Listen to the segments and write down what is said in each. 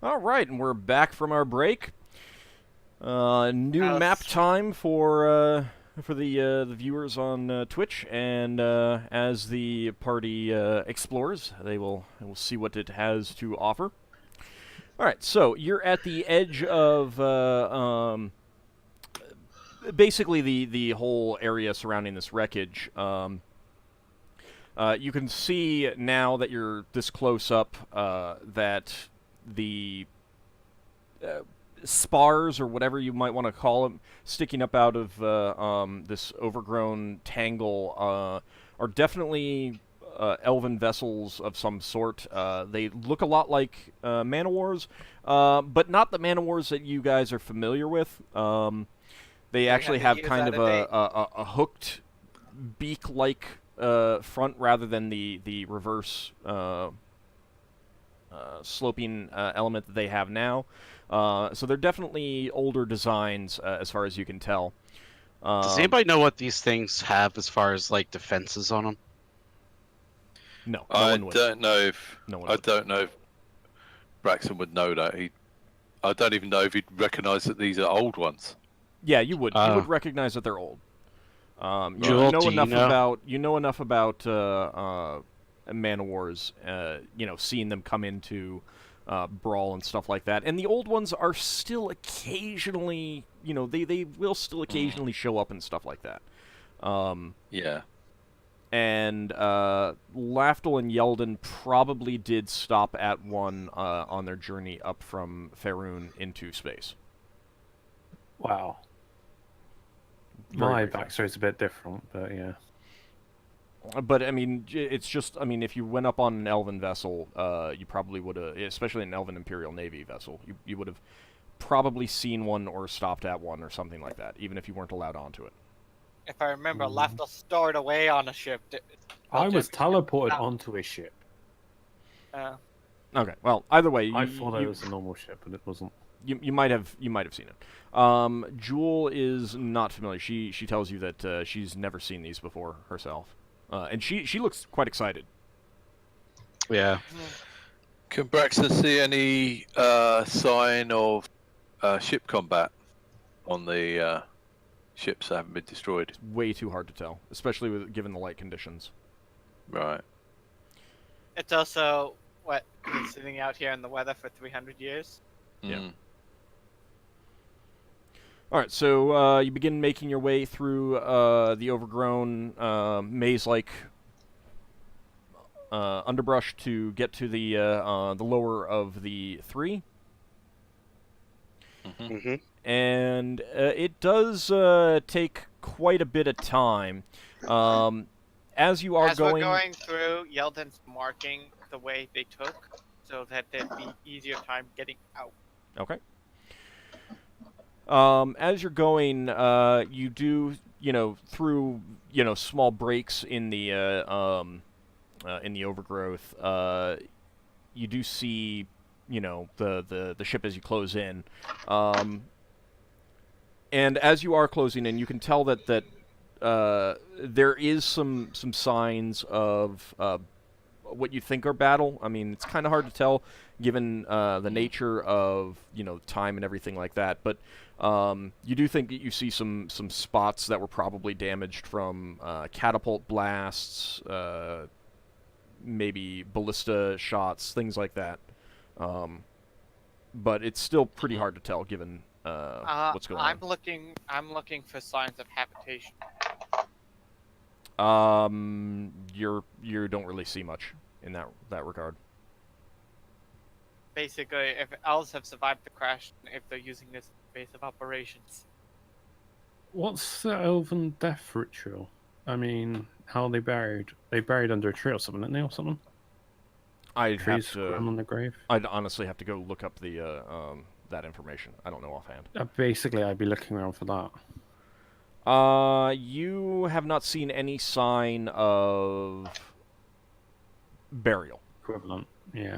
All right, and we're back from our break. New map Yes. time for the viewers on Twitch, and as the party explores, they will see what it has to offer. All right, so you're at the edge of basically the whole area surrounding this wreckage. You can see now that you're this close up that the spars or whatever you might want to call them sticking up out of this overgrown tangle are definitely elven vessels of some sort. They look a lot like man-o'-wars, but not the man-o'-wars that you guys are familiar with. They actually have kind of a hooked beak-like front rather than the reverse sloping element that they have now. So they're definitely older designs as far as you can tell. Does anybody know what these things have as far as like defenses on them? No, I don't know if I don't know if Braxon would know that. I don't even know if he'd recognise that these are old ones. Yeah, you would. You would recognize that they're old. Joel, You know enough about Man-o'-Wars. Seeing them come into Brawl and stuff like that. And the old ones are still occasionally, they will still occasionally show up and stuff like that. Yeah. And Lafdul and Yeldan probably did stop at one on their journey up from Faerun into space. Wow. My backstory's a bit different, but yeah. But, I mean, it's just, if you went up on an Elven vessel, you probably would have, especially an Elven Imperial Navy vessel, you would have probably seen one or stopped at one or something like that, even if you weren't allowed onto it. If I remember, Lafdul stored away on a ship. I was teleported onto a ship. Okay, well, either way, I thought it was a normal ship, but it wasn't. You might have seen it. Jewel is not familiar. She tells you that she's never seen these before herself, and she looks quite excited. Yeah. Can Braxton see any sign of ship combat on the ships that haven't been destroyed? It's way too hard to tell, especially given the light conditions. Right. It's also been sitting out here in the weather for 300 years. Yeah. All right, so you begin making your way through the overgrown maze-like underbrush to get to the lower of the three. And it does take quite a bit of time. As we're going through, Yeldan's marking the way they took so that there'd be easier time getting out. Okay. As you're going, you do, through, small breaks in the overgrowth, you do see, the ship as you close in. And as you are closing in, you can tell that there is some signs of what you think are battle. I mean, it's kind of hard to tell given the nature of time and everything like that. But you do think that you see some spots that were probably damaged from catapult blasts, maybe ballista shots, things like that. But it's still pretty hard to tell given what's going on. I'm looking for signs of habitation. You don't really see much in that regard. Basically, if elves have survived the crash, if they're using this base of operations. What's the elven death ritual? I mean, how are they buried? They buried under a tree or something, didn't they, or something? I'd Trees have to grown on the grave. I'd honestly have to go look up the that information. I don't know offhand. Basically, I'd be looking around for that. You have not seen any sign of burial. Equivalent, yeah.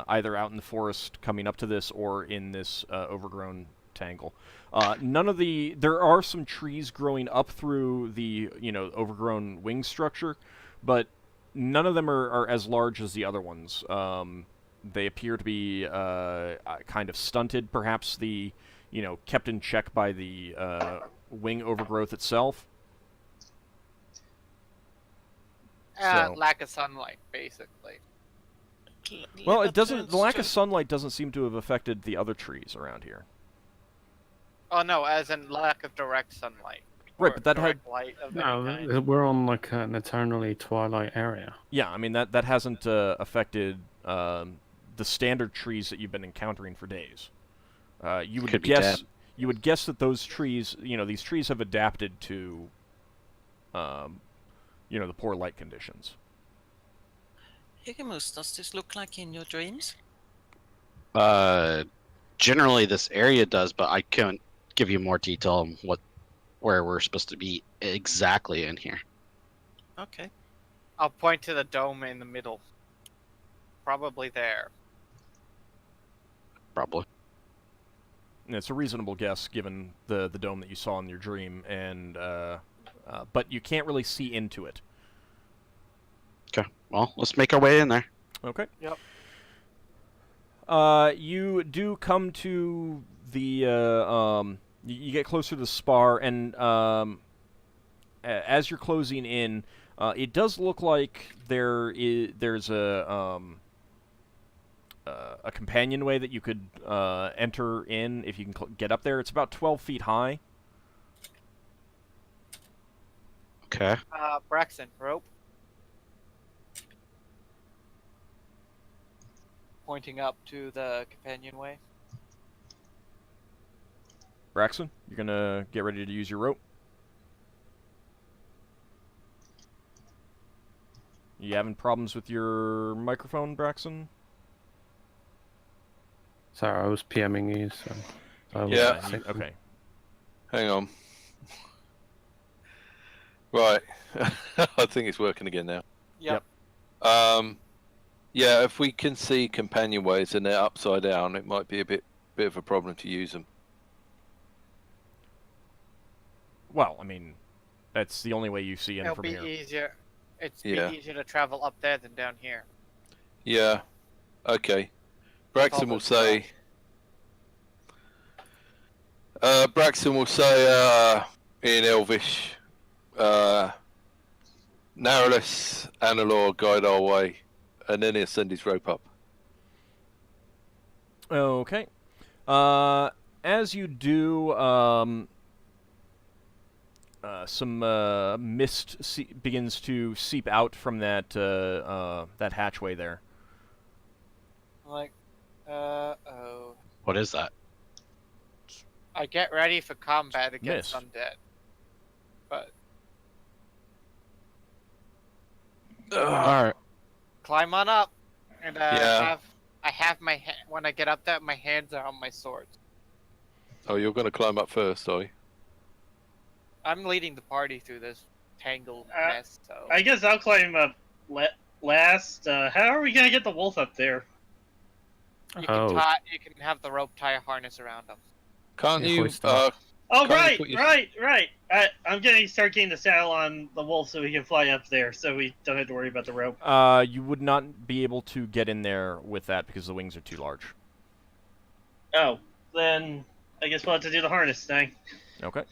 Either out in the forest coming up to this or in this overgrown tangle. There are some trees growing up through the, overgrown wing structure, but none of them are as large as the other ones. They appear to be kind of stunted, perhaps kept in check by the wing overgrowth itself. So- Lack of sunlight, basically. Well, it doesn't. Leviathan's The lack of just- sunlight doesn't seem to have affected the other trees around here. Oh no, as in lack of direct sunlight. Right, Or but that had- direct light of any kind. No, we're on like an eternally twilight area. Yeah, I mean that hasn't affected the standard trees that you've been encountering for days. You would Could be guess. dead. You would guess that those trees, these trees have adapted to, the poor light conditions. Higgimus, does this look like in your dreams? Generally this area does, but I can't give you more detail on where we're supposed to be exactly in here. Okay. I'll point to the dome in the middle. Probably there. Probably. And it's a reasonable guess given the dome that you saw in your dream, and but you can't really see into it. Okay. Well, let's make our way in there. Okay. Yep. You do come to the you get closer to the spar, and as you're closing in, it does look like there's a companionway that you could enter in if you can get up there. It's about 12 feet high. Okay. Braxon, rope. Pointing up to the companionway. Braxon, you're gonna get ready to use your rope. You having problems with your microphone, Braxon? Sorry, I was PMing you, so I was Yeah. fixing- Okay. Hang on. Right. I think it's working again now. Yep. Yeah, if we can see companionways and they're upside down, it might be a bit of a problem to use them. Well, I mean, that's the only way you see in It'll from be here. easier. It's Yeah. be easier to travel up there than down here. Yeah. Okay. Braxon will say. Braxon will say in Elvish, Narrowless Analor guide our way, and then he'll send his rope up. Okay. As you do, some mist begins to seep out from that that hatchway there. Like, oh. What is that? I get ready for combat against Mist. undead. But Alright. climb on up, and Yeah. I have my when I get up there, my hands are on my swords. Oh, you're going to climb up first, are you? I'm leading the party through this tangled mess. So I guess I'll climb up last. How are we gonna get the wolf up there? you Oh. you can have the rope tie a harness around them. Can't Yeah, you? hoist up. Oh, Can't you right, put your- right. I'm gonna start getting the saddle on the wolf so we can fly up there, so we don't have to worry about the rope. You would not be able to get in there with that because the wings are too large. Oh, then I guess we'll have to do the harness thing. Okay.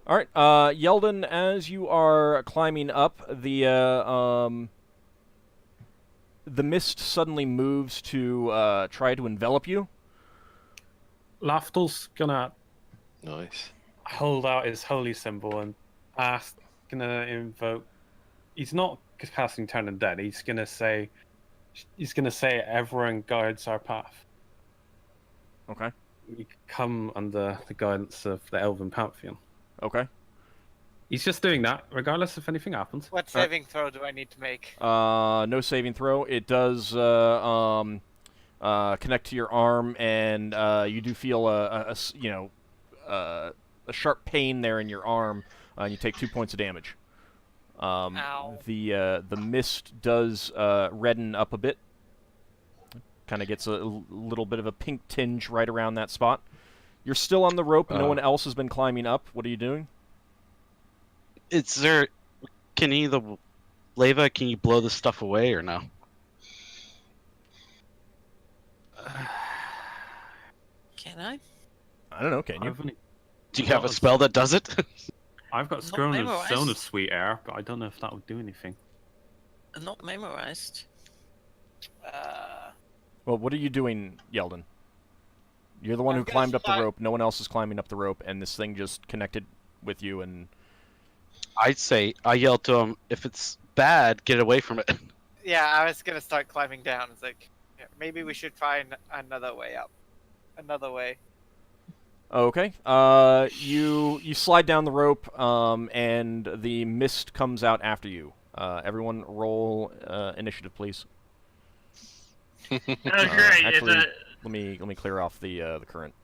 All right, Yeldan, as you are climbing up, the mist suddenly moves to try to envelop you. Lafdul's gonna Nice. hold out his holy symbol and gonna invoke. He's not casting Turn Undead. He's gonna say, "Everyone guides our path." Okay. We come under the guidance of the Elven Pantheon. Okay. He's just doing that, regardless if anything happens. What saving throw do I need to make? No saving throw. It does connect to your arm, and you do feel a sharp pain there in your arm, and you take 2 points of damage. Ow. The mist does redden up a bit. Kind of gets a little bit of a pink tinge right around that spot. You're still on the rope, and no one else has been climbing up. What are you doing? Is there... Can you blow this stuff away or no? Can I? I don't know. Can you? I've only, Do you have a Well, spell that does it? I've got Not Zone of memorized. Sweet Air, but I don't know if that would do anything. Not memorized. Well, what are you doing, Yeldan? You're the one I'm who gonna climbed up the start- rope. No one else is climbing up the rope, and this thing just connected with you. And I'd say I yell to him, if it's bad, get away from it. Yeah, I was gonna start climbing down. It's like, yeah, maybe we should find another way up. Another way. okay, you slide down the rope, and the mist comes out after you. Everyone, roll initiative, please. Oh, great. Actually, It's let me clear off the current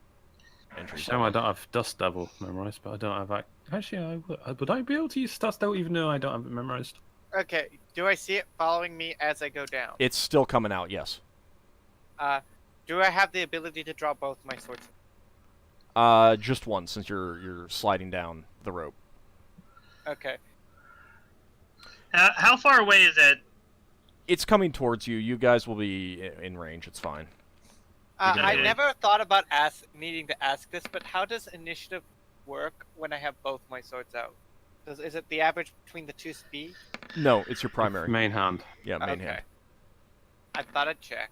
entries. No, I don't have Dust Devil memorized, but I don't have. Actually, would I be able to use Dust Devil even though I don't have it memorized? Okay, do I see it following me as I go down? It's still coming out. Yes. Do I have the ability to draw both my swords? Just one, since you're sliding down the rope. Okay. how far away is it? It's coming towards you. You guys will be in range. It's fine. I Okay. never thought about needing to ask this, but how does initiative work when I have both my swords out? Is it the average between the two speed? No, it's your primary. Main hand. Yeah, main Okay. hand. I thought I'd check.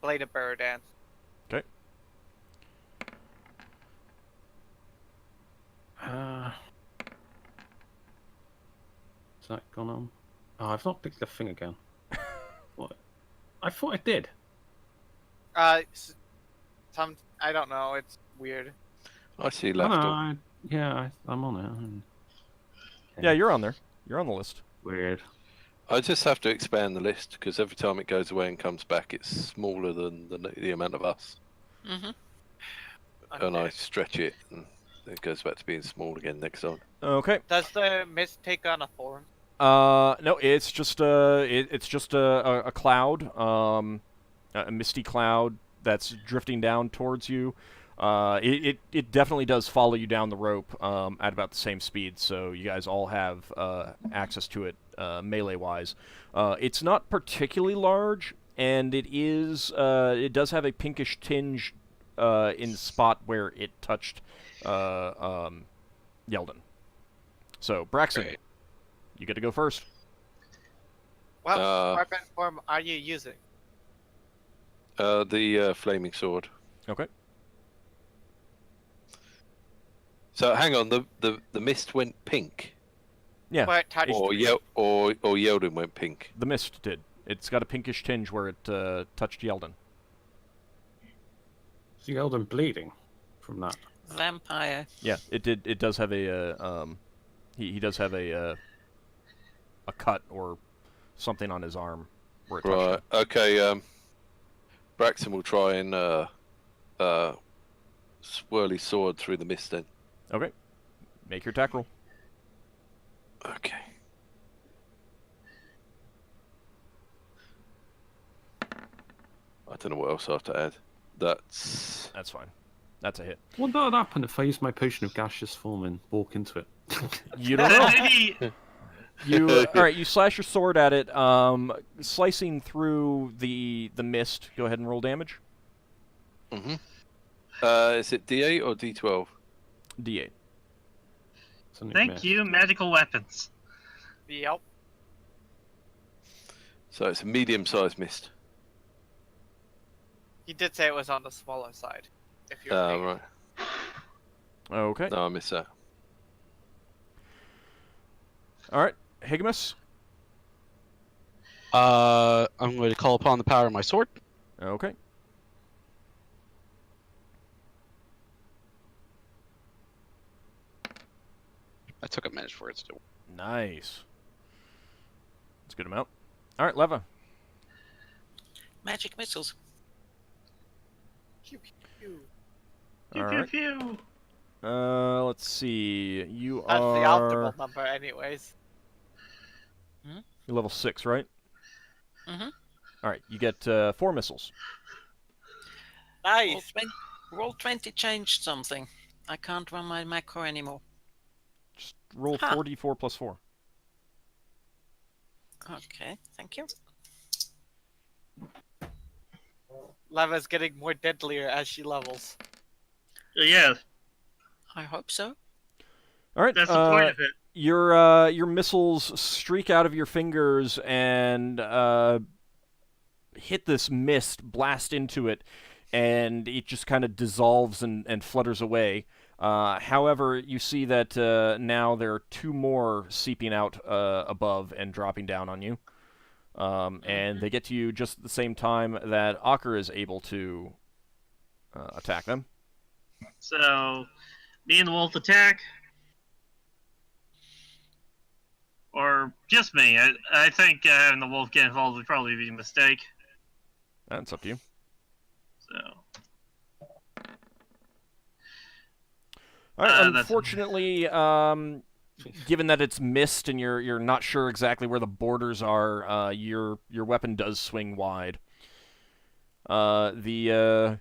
Blade of Bird dance. Okay. Is that gone on? Oh, I've not picked the thing again. What? I thought I did. I don't know. It's weird. I see No, Lafdul. I'm on it. Yeah, you're on there. You're on the list. Weird. I just have to expand the list because every time it goes away and comes back, it's smaller than the amount of us. Mm-hmm. And I Okay. stretch it, and it goes back to being small again next time. Okay. Does the mist take on a thorn? No, it's just a cloud, a misty cloud that's drifting down towards you. It definitely does follow you down the rope at about the same speed, so you guys all have access to it melee wise. It's not particularly large, and it does have a pinkish tinge in the spot where it touched Yeldan. So Braxon, Great. Uh, you get to go first. What Uh, weapon form are you using? The flaming sword. Okay. So hang on, the mist went pink, Yeah, What touched or me? or Yeldan went pink. the mist did. It's got a pinkish tinge where it touched Yeldan. Is the Elden bleeding from that? Vampire. Yeah, it did. It does have a he does have a cut or something on his arm where it touched Right. him. Okay. Braxon will try and swirly sword through the mist then. Okay, make your attack roll. Okay. I don't know what else I have to add. That's That's fine. That's a hit. What would happen if I use my potion of gaseous form and walk into it? You don't know. Maybe You all right? You slash your sword at it, slicing through the mist. Go ahead and roll damage. mm-hmm. Is it D8 or D12? D8. Something thank missed. you, magical weapons. Yep. So it's a medium-sized mist. He did say it was on the smaller side. If you're paying- Right. Okay. No, I missed that. All right, Higgimus. I'm going to call upon the power of my sword. Okay. I took a minute for it to. Nice. That's a good amount. All right, Leva. Magic missiles. Pew, pew. Pew, All pew, right. pew. Let's see. You That's the are optimal number, anyways. you're level 6, right? Mhm. All right. You get 4 missiles. Roll, Nice. 20, roll 20 changed something. I can't run my macro anymore. Just roll Huh. 4d4 plus 4. Okay, thank you. Lava's getting more deadlier as she levels. Yeah, I hope so. All right. that's the point of it. Your missiles streak out of your fingers and hit this mist, blast into it, and it just kind of dissolves and flutters away. However, you see that now there are 2 more seeping out above and dropping down on you. And they get to you just at the same time that Ockar is able to attack them. So, me and the wolf attack, or just me. I think having the wolf get involved would probably be a mistake. That's up to you. So, All right, that's- unfortunately, given that it's mist and you're not sure exactly where the borders are, your weapon does swing wide. The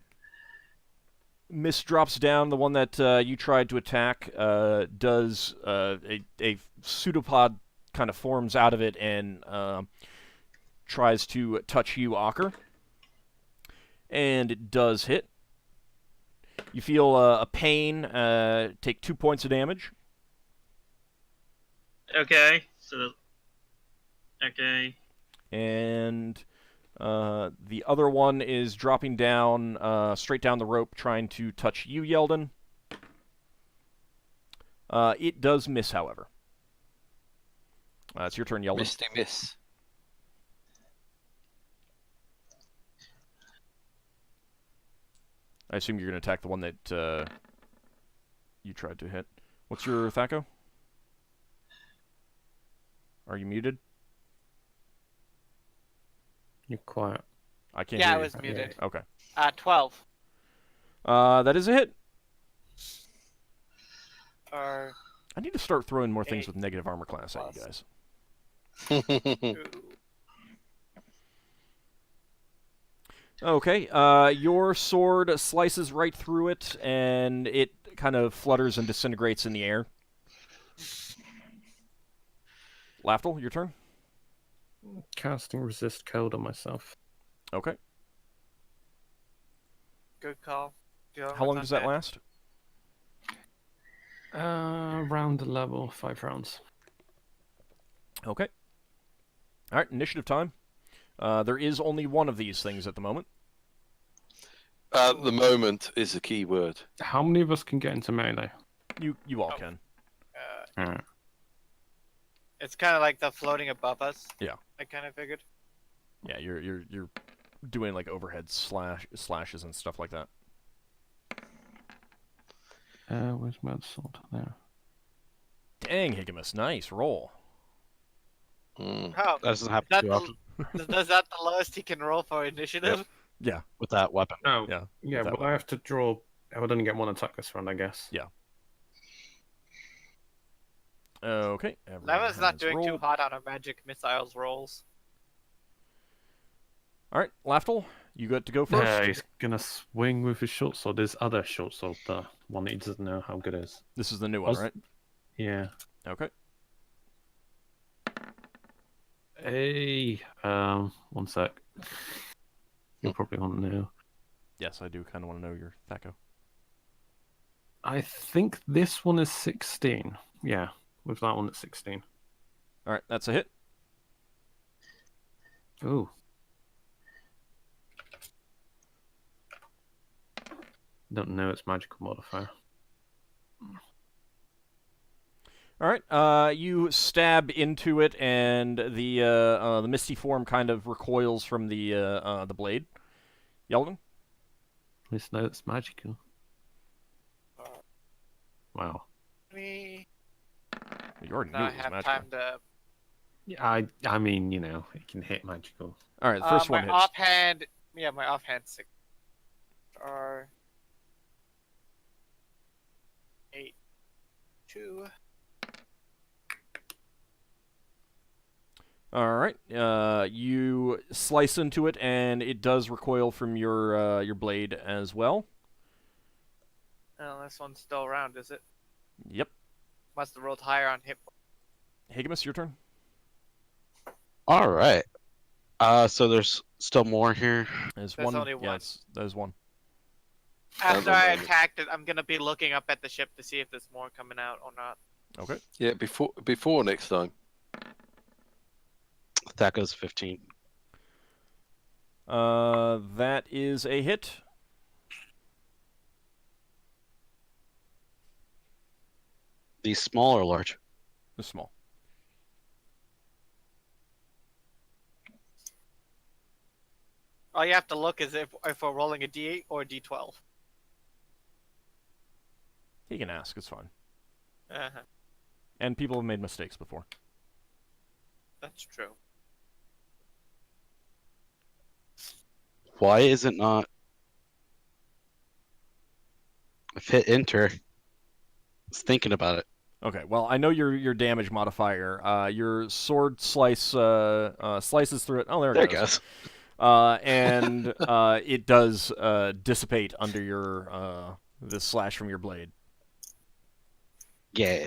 mist drops down. The one that you tried to attack does a pseudopod kind of forms out of it and tries to touch you, Ockar. And it does hit. You feel a pain. Take 2 points of damage. okay. So, okay. And the other one is dropping down, straight down the rope, trying to touch you, Yeldan. It does miss, however. It's your turn, Yeldan. Misty miss. I assume you're going to attack the one that you tried to hit. What's your Thaco? Are you muted? You're quiet. I can't Yeah, hear I you. was muted. Okay. 12. That is a hit. Or I need to start throwing more things 8 with negative armor class at you plus. guys. 2. Okay, your sword slices right through it, and it kind of flutters and disintegrates in the air. Lafdul, your turn. Casting resist cold on myself. Okay. Good call. How long does that last? Round the level, 5 rounds. Okay. All right, initiative time. There is only one of these things at the moment. At the moment is the key word. How many of us can get into melee? You all can. Alright. It's kind of like the floating above us. Yeah. I kind of figured. Yeah, you're doing like overhead slashes and stuff like that. Where's my sword? There. Dang, Higgimus, nice roll. Mm, Oh, that doesn't happen that too the- often is that the lowest he can roll for initiative? Yeah. with that weapon. Oh, Yeah. yeah. that Well, I have to draw. I would only get 1 attack this round, I guess. Yeah. Okay. Lava's not has doing too rolled. hot on her magic missiles rolls. All right, Lafdul, you got to go first. Yeah, he's gonna swing with his short sword. His other short sword, the one that he doesn't know how good it is. This is the new one, Was- right? Yeah. Okay. Hey, 1 sec. You'll probably want to know. Yes, I do kind of want to know your Thaco. I think this one is 16. Yeah, with that one at 16. All right, that's a hit. Ooh. Don't know its magical modifier. All right, you stab into it, and the misty form kind of recoils from the blade. Yeldan? At least know it's magical. Wow. Me. You already Now knew I it was have magical. time to. Yeah, I mean, you know, it can hit magical. All right, the first my one hits. offhand. Yeah, my offhand 6. Or 8. 2. All right, you slice into it, and it does recoil from your blade as well. Oh, this one's still around, is it? Yep. Must have rolled higher on hit. Higgimus, your turn. All right. So there's still more here? There's There's one. only Yeah, one. there's one. After the I moment. attacked it, I'm gonna be looking up at the ship to see if there's more coming out or not. Okay. Yeah, before next time. That goes 15. That is a hit. These small or large? It's small. All you have to look is if we're rolling a D8 or a D12. He can ask. It's fine. Uh-huh. And people have made mistakes before. That's true. Why is it not? I've hit enter. I was thinking about it. Okay. Well, I know your damage modifier. Your sword slices through it. Oh, there There it it goes. And it does dissipate under your the slash from your blade. Yeah.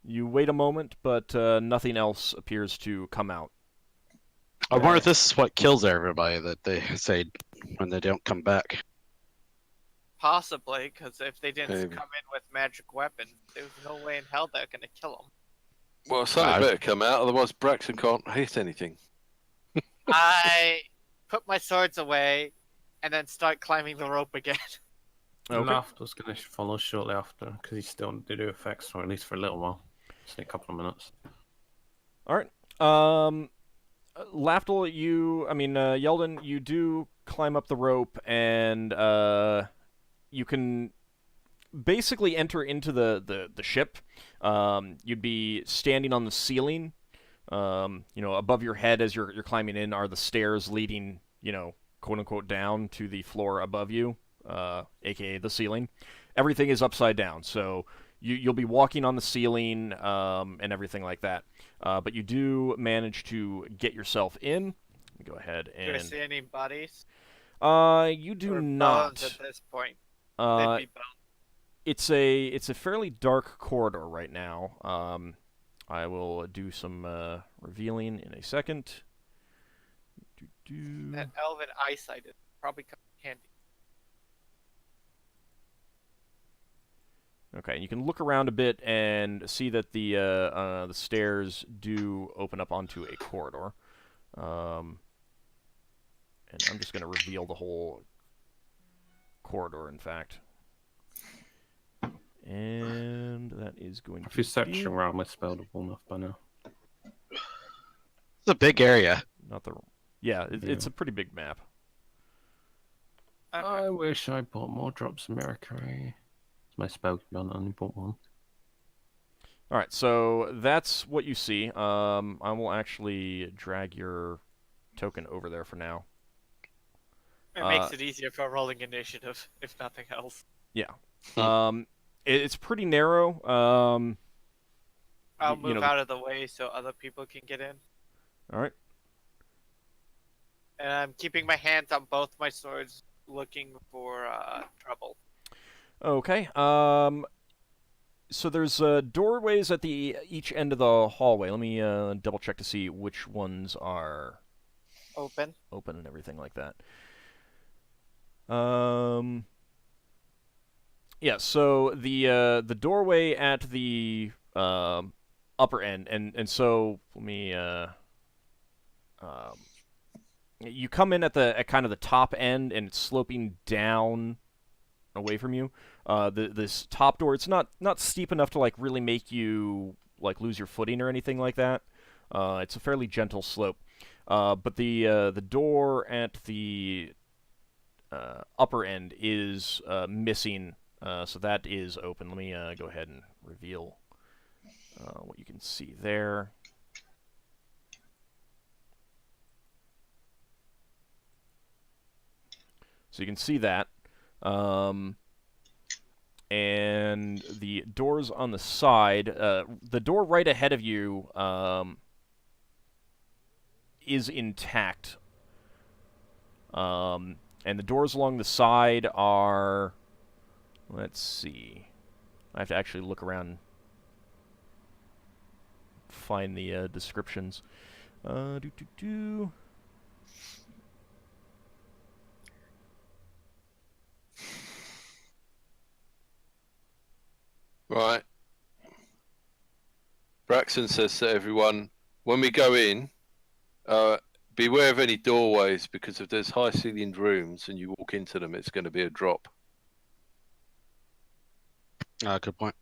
You wait a moment, but nothing else appears to come out. I wonder if this is what kills everybody that they say when they don't come back. Possibly, because if they didn't Maybe. come in with magic weapons, there's no way in hell they're gonna kill them. Well, something Bad. better come out, otherwise Braxon can't hit anything. I put my swords away and then start climbing the rope again. Okay. Lafdul's going to follow shortly after because he's still to do effects, or at least for a little while. Just a couple of minutes. All right. Lafdul, Yeldan, you do climb up the rope, and you can basically enter into the ship. You'd be standing on the ceiling. Above your head as you're climbing in are the stairs leading, quote unquote, down to the floor above you, aka the ceiling. Everything is upside down, so you'll be walking on the ceiling and everything like that. But you do manage to get yourself in. Let me go ahead Do I and see any bodies? you do Or not. bones at this point. Uh, They'd be bones. it's a fairly dark corridor right now. I will do some revealing in a second. That elven eyesight is probably come in handy. Okay, you can look around a bit and see that the stairs do open up onto a corridor. And I'm just going to reveal the whole corridor, in fact. And that is going If you're to searching be around, we're spellable enough by now. It's a big area. not the. Yeah, it's Yeah. a pretty big map. Okay. I wish I bought more drops of Mercury. It's my spell gun, I only bought one. All right, so that's what you see. I will actually drag your token over there for now. It makes it easier for rolling initiative, if nothing else. Yeah. Hmm. It's pretty narrow. I'll you move know, out of the way so other people can get in. All right. And I'm keeping my hands on both my swords, looking for trouble. Okay. So there's doorways at each end of the hallway. Let me double check to see which ones are Open. open and everything like that. Yeah. So the doorway at the upper end, and so let me you come in at kind of the top end, and it's sloping down away from you. This top door, it's not steep enough to like really make you like lose your footing or anything like that. It's a fairly gentle slope. But the door at the upper end is missing, so that is open. Let me go ahead and reveal what you can see there. So you can see that. And the doors on the side, the door right ahead of you is intact. And the doors along the side are, let's see, I have to actually look around, find the descriptions. Do do do. Right. Braxon says to everyone, when we go in, beware of any doorways, because if there's high-ceilinged rooms and you walk into them, it's going to be a drop. Good point.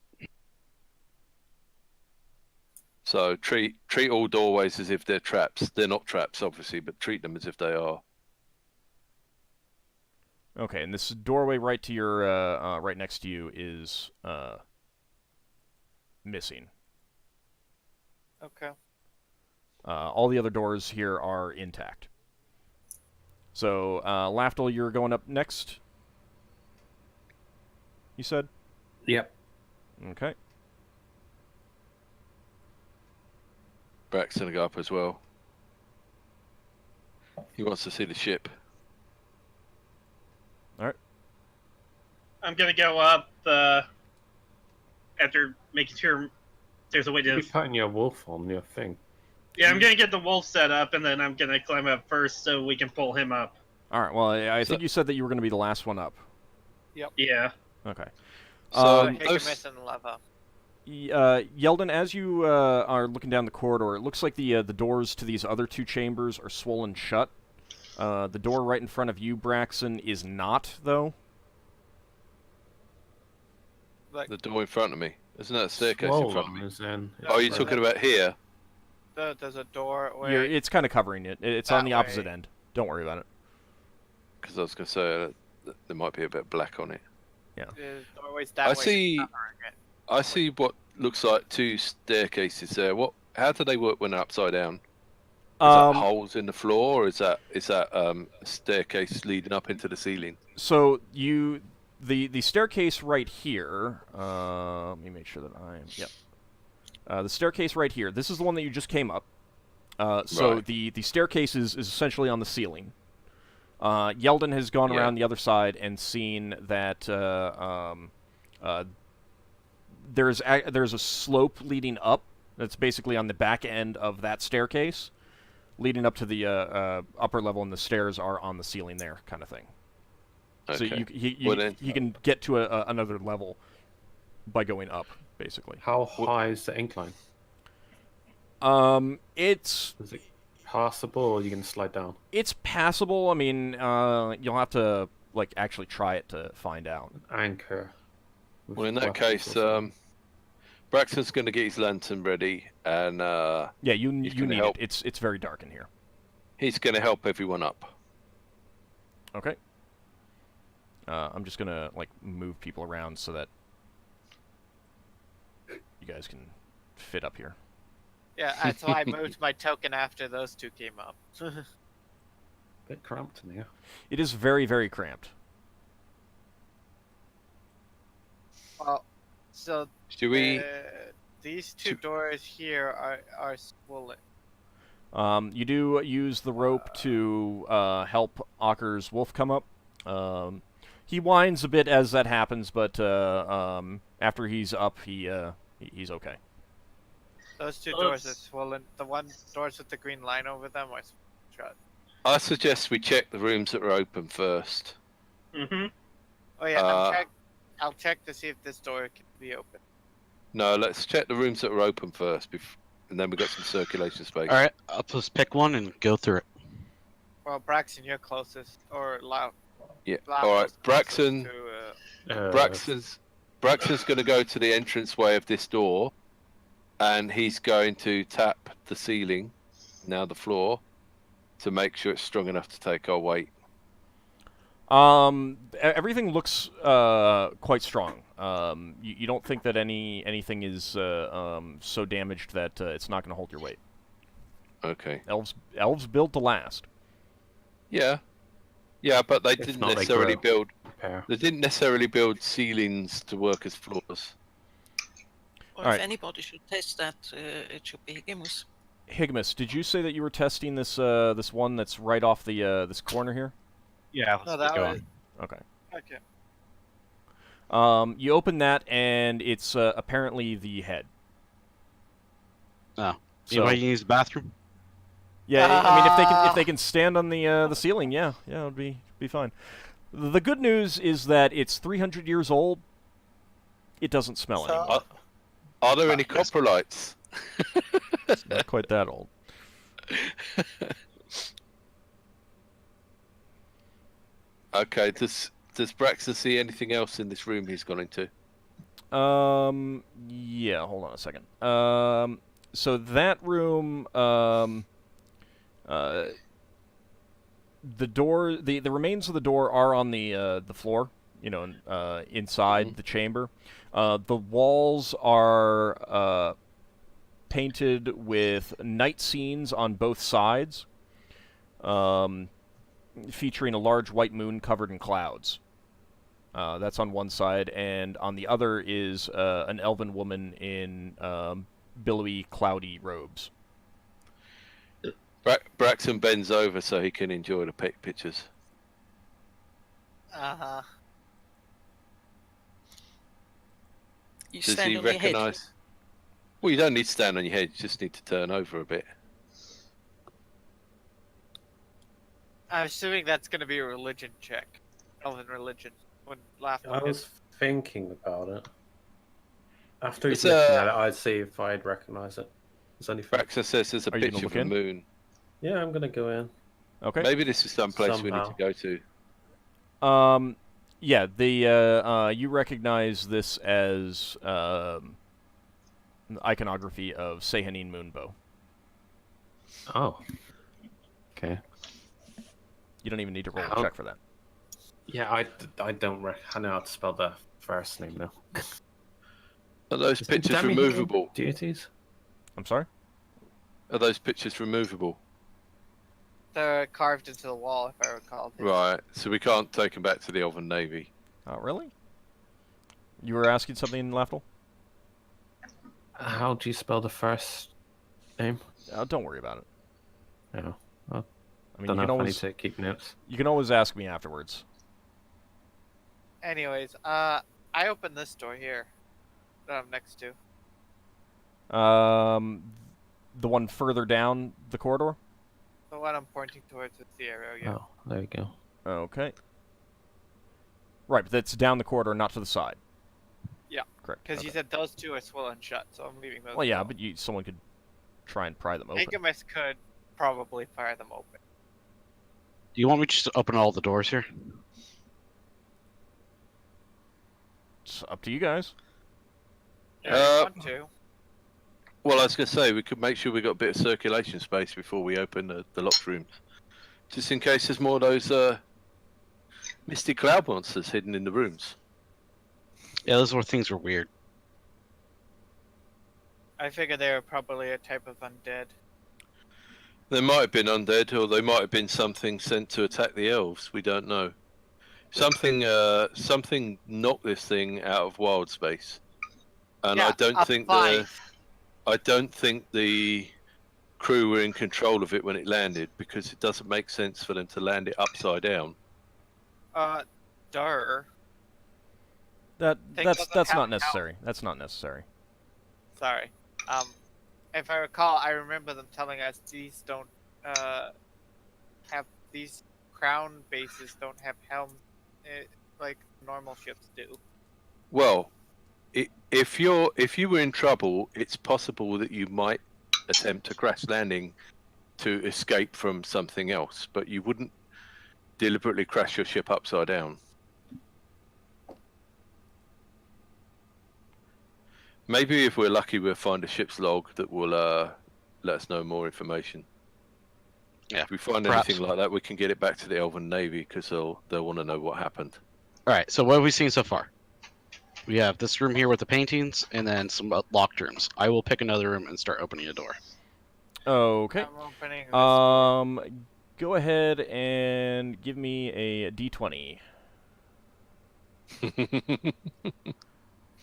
So treat all doorways as if they're traps. They're not traps, obviously, but treat them as if they are. Okay, and this doorway right to your right next to you is missing. Okay. All the other doors here are intact. So, Lafdul, you're going up next. You said? Yep. Okay. Braxton will go up as well. He wants to see the ship. All right. I'm gonna go up after making sure there's a way You're to. putting your wolf on your thing. Yeah, I'm gonna get the wolf set up, and then I'm gonna climb up first so we can pull him up. All right. Well, I think you said that you were going to be the last one up. Yeah. Okay. So Higgimus and Leva. Yeldan, as you are looking down the corridor, it looks like the doors to these other two chambers are swollen shut. The door right in front of you, Braxon, is not, though. Like, the door in front of me. Isn't that a staircase in front of me? As in, Oh, you're Right. talking about here? there's a door where It's kind of covering it. It's on That the opposite way. end. Don't worry about it. Because I was going to say there might be a bit black on it. the doorway's that I way. see. covering it. I see what looks like two staircases there. How do they work when they're upside down? Is that holes in the floor, or is that a staircase leading up into the ceiling? So the staircase right here. Let me make sure that I am. Yep. The staircase right here. This is the one that you just came up. So Right. the staircase is essentially on the ceiling. Yeldan has gone Yeah. around the other side and seen that there's a slope leading up. That's basically on the back end of that staircase, leading up to the upper level, and the stairs are on the ceiling there, kind of thing. So Okay. you can get to another level by going up, basically. how high is the incline? It's Is it passable, or you can slide down? it's passable. I mean, you'll have to actually try it to find out. Anchor. with Well, in that weapons or case, something. Braxton's going to get his lantern ready, and Yeah, you He's you gonna need help. it. It's very dark in here. he's going to help everyone up. Okay. I'm just gonna move people around so that you guys can fit up here. Yeah, that's why I moved my token after those two came up. Bit cramped in here. It is very, very cramped. Well, so Should we? these two doors here are swollen. You do use the rope to help Ockar's wolf come up. He whines a bit as that happens, but after he's up, he's okay. Those two doors are swollen. The one doors with the green line over them are shut. I suggest we check the rooms that are open first. Mm-hmm. Oh yeah, Uh, I'll check to see if this door can be open. No, let's check the rooms that are open first, and then we've got some circulation space. All right, I'll just pick one and go through it. Well, Braxon, you're closest, or Lau. Yeah. Lau All right, is closest Braxon. to, Braxton's going to go to the entranceway of this door, and he's going to tap the ceiling, now the floor, to make sure it's strong enough to take our weight. Everything looks quite strong. You don't think that anything is so damaged that it's not going to hold your weight. Okay. Elves built to last. Yeah. Yeah, but they If didn't not, they necessarily grow. build. Repair. They didn't necessarily build ceilings to work as floors. Or Alright. if anybody should test that, it should be Higgimus. Higgimus, did you say that you were testing this this one that's right off the this corner here? Yeah, no, let's that go was on. Okay. okay. You open that and it's apparently the head. Oh. So, Anybody use the bathroom? Yeah, I mean, if they can stand on the ceiling, yeah, it would be fine. The good news is that it's 300 years old. It doesn't smell So- anymore. Are there any coprolites? It's not quite that old. Okay, does Braxon see anything else in this room he's gone into? Yeah, hold on a second. So that room, the door, the remains of the door are on the floor, inside the chamber. The walls are painted with night scenes on both sides, featuring a large white moon covered in clouds. That's on one side, and on the other is an elven woman in billowy, cloudy robes. Braxton bends over so he can enjoy the pictures. Uh-huh. You Does stand he on your head. recognise? Well, you don't need to stand on your head. You just need to turn over a bit. I'm assuming that's going to be a religion check. Elven religion. When Lafdul I was thinking about it. After he's It's, looking at it, I'd see if I'd recognise it. Is anything? Braxton says there's a Are you gonna picture of look a in? moon. Yeah, I'm gonna go in. Okay. Maybe this is some place we need to Somehow. go to. Yeah, the you recognize this as iconography of Sehanin Moonbow. Oh. Okay. You don't even need to roll a How- check for that. Yeah, I don't I know how to spell the first name now. Are those Is it pictures demi-human removable? Deities? I'm sorry? Are those pictures removable? They're carved into the wall, if I recall. Right, so we can't take them back to the Elven Navy. Oh, really? You were asking something, Lafdul? How do you spell the first name? Don't worry about it. No. I mean, Don't you know can if I need always to keep notes. ask me afterwards. Anyways, I opened this door here that I'm next to. The one further down the corridor? The one I'm pointing towards is the arrow, yeah. Oh, there you go. Okay. Right, but that's down the corridor, not to the side. Yeah. Correct. Because you okay. said those two are swollen shut, so I'm leaving those. Well, yeah, alone. but someone could try and pry them open. Higgimus could probably fire them open. Do you want me just to open all the doors here? It's up to you guys. Yeah, if you want to. Well, I was going to say, we could make sure we got a bit of circulation space before we open the locked rooms. Just in case there's more of those misty cloud monsters hidden in the rooms. Yeah, those were things were weird. I figure they were probably a type of undead. They might have been undead, or they might have been something sent to attack the elves. We don't know. Something knocked this thing out of wild space, and Yeah, I don't a think the crew were in control of it when it landed, because it doesn't make sense for them to land it upside down. Durr. That's doesn't have not an necessary. That's not necessary. Sorry. If I recall, I remember them telling us these don't have these crown bases don't have helms like normal ships do. Well, if you were in trouble, it's possible that you might attempt a crash landing to escape from something else, but you wouldn't deliberately crash your ship upside down. Maybe if we're lucky, we'll find a ship's log that will let us know more information. Yeah, If we find perhaps. anything like that, we can get it back to the Elven Navy, because they'll want to know what happened. All right, so what have we seen so far? We have this room here with the paintings, and then some locked rooms. I will pick another room and start opening a door. Okay. I'm opening this Go ahead and give me a D20.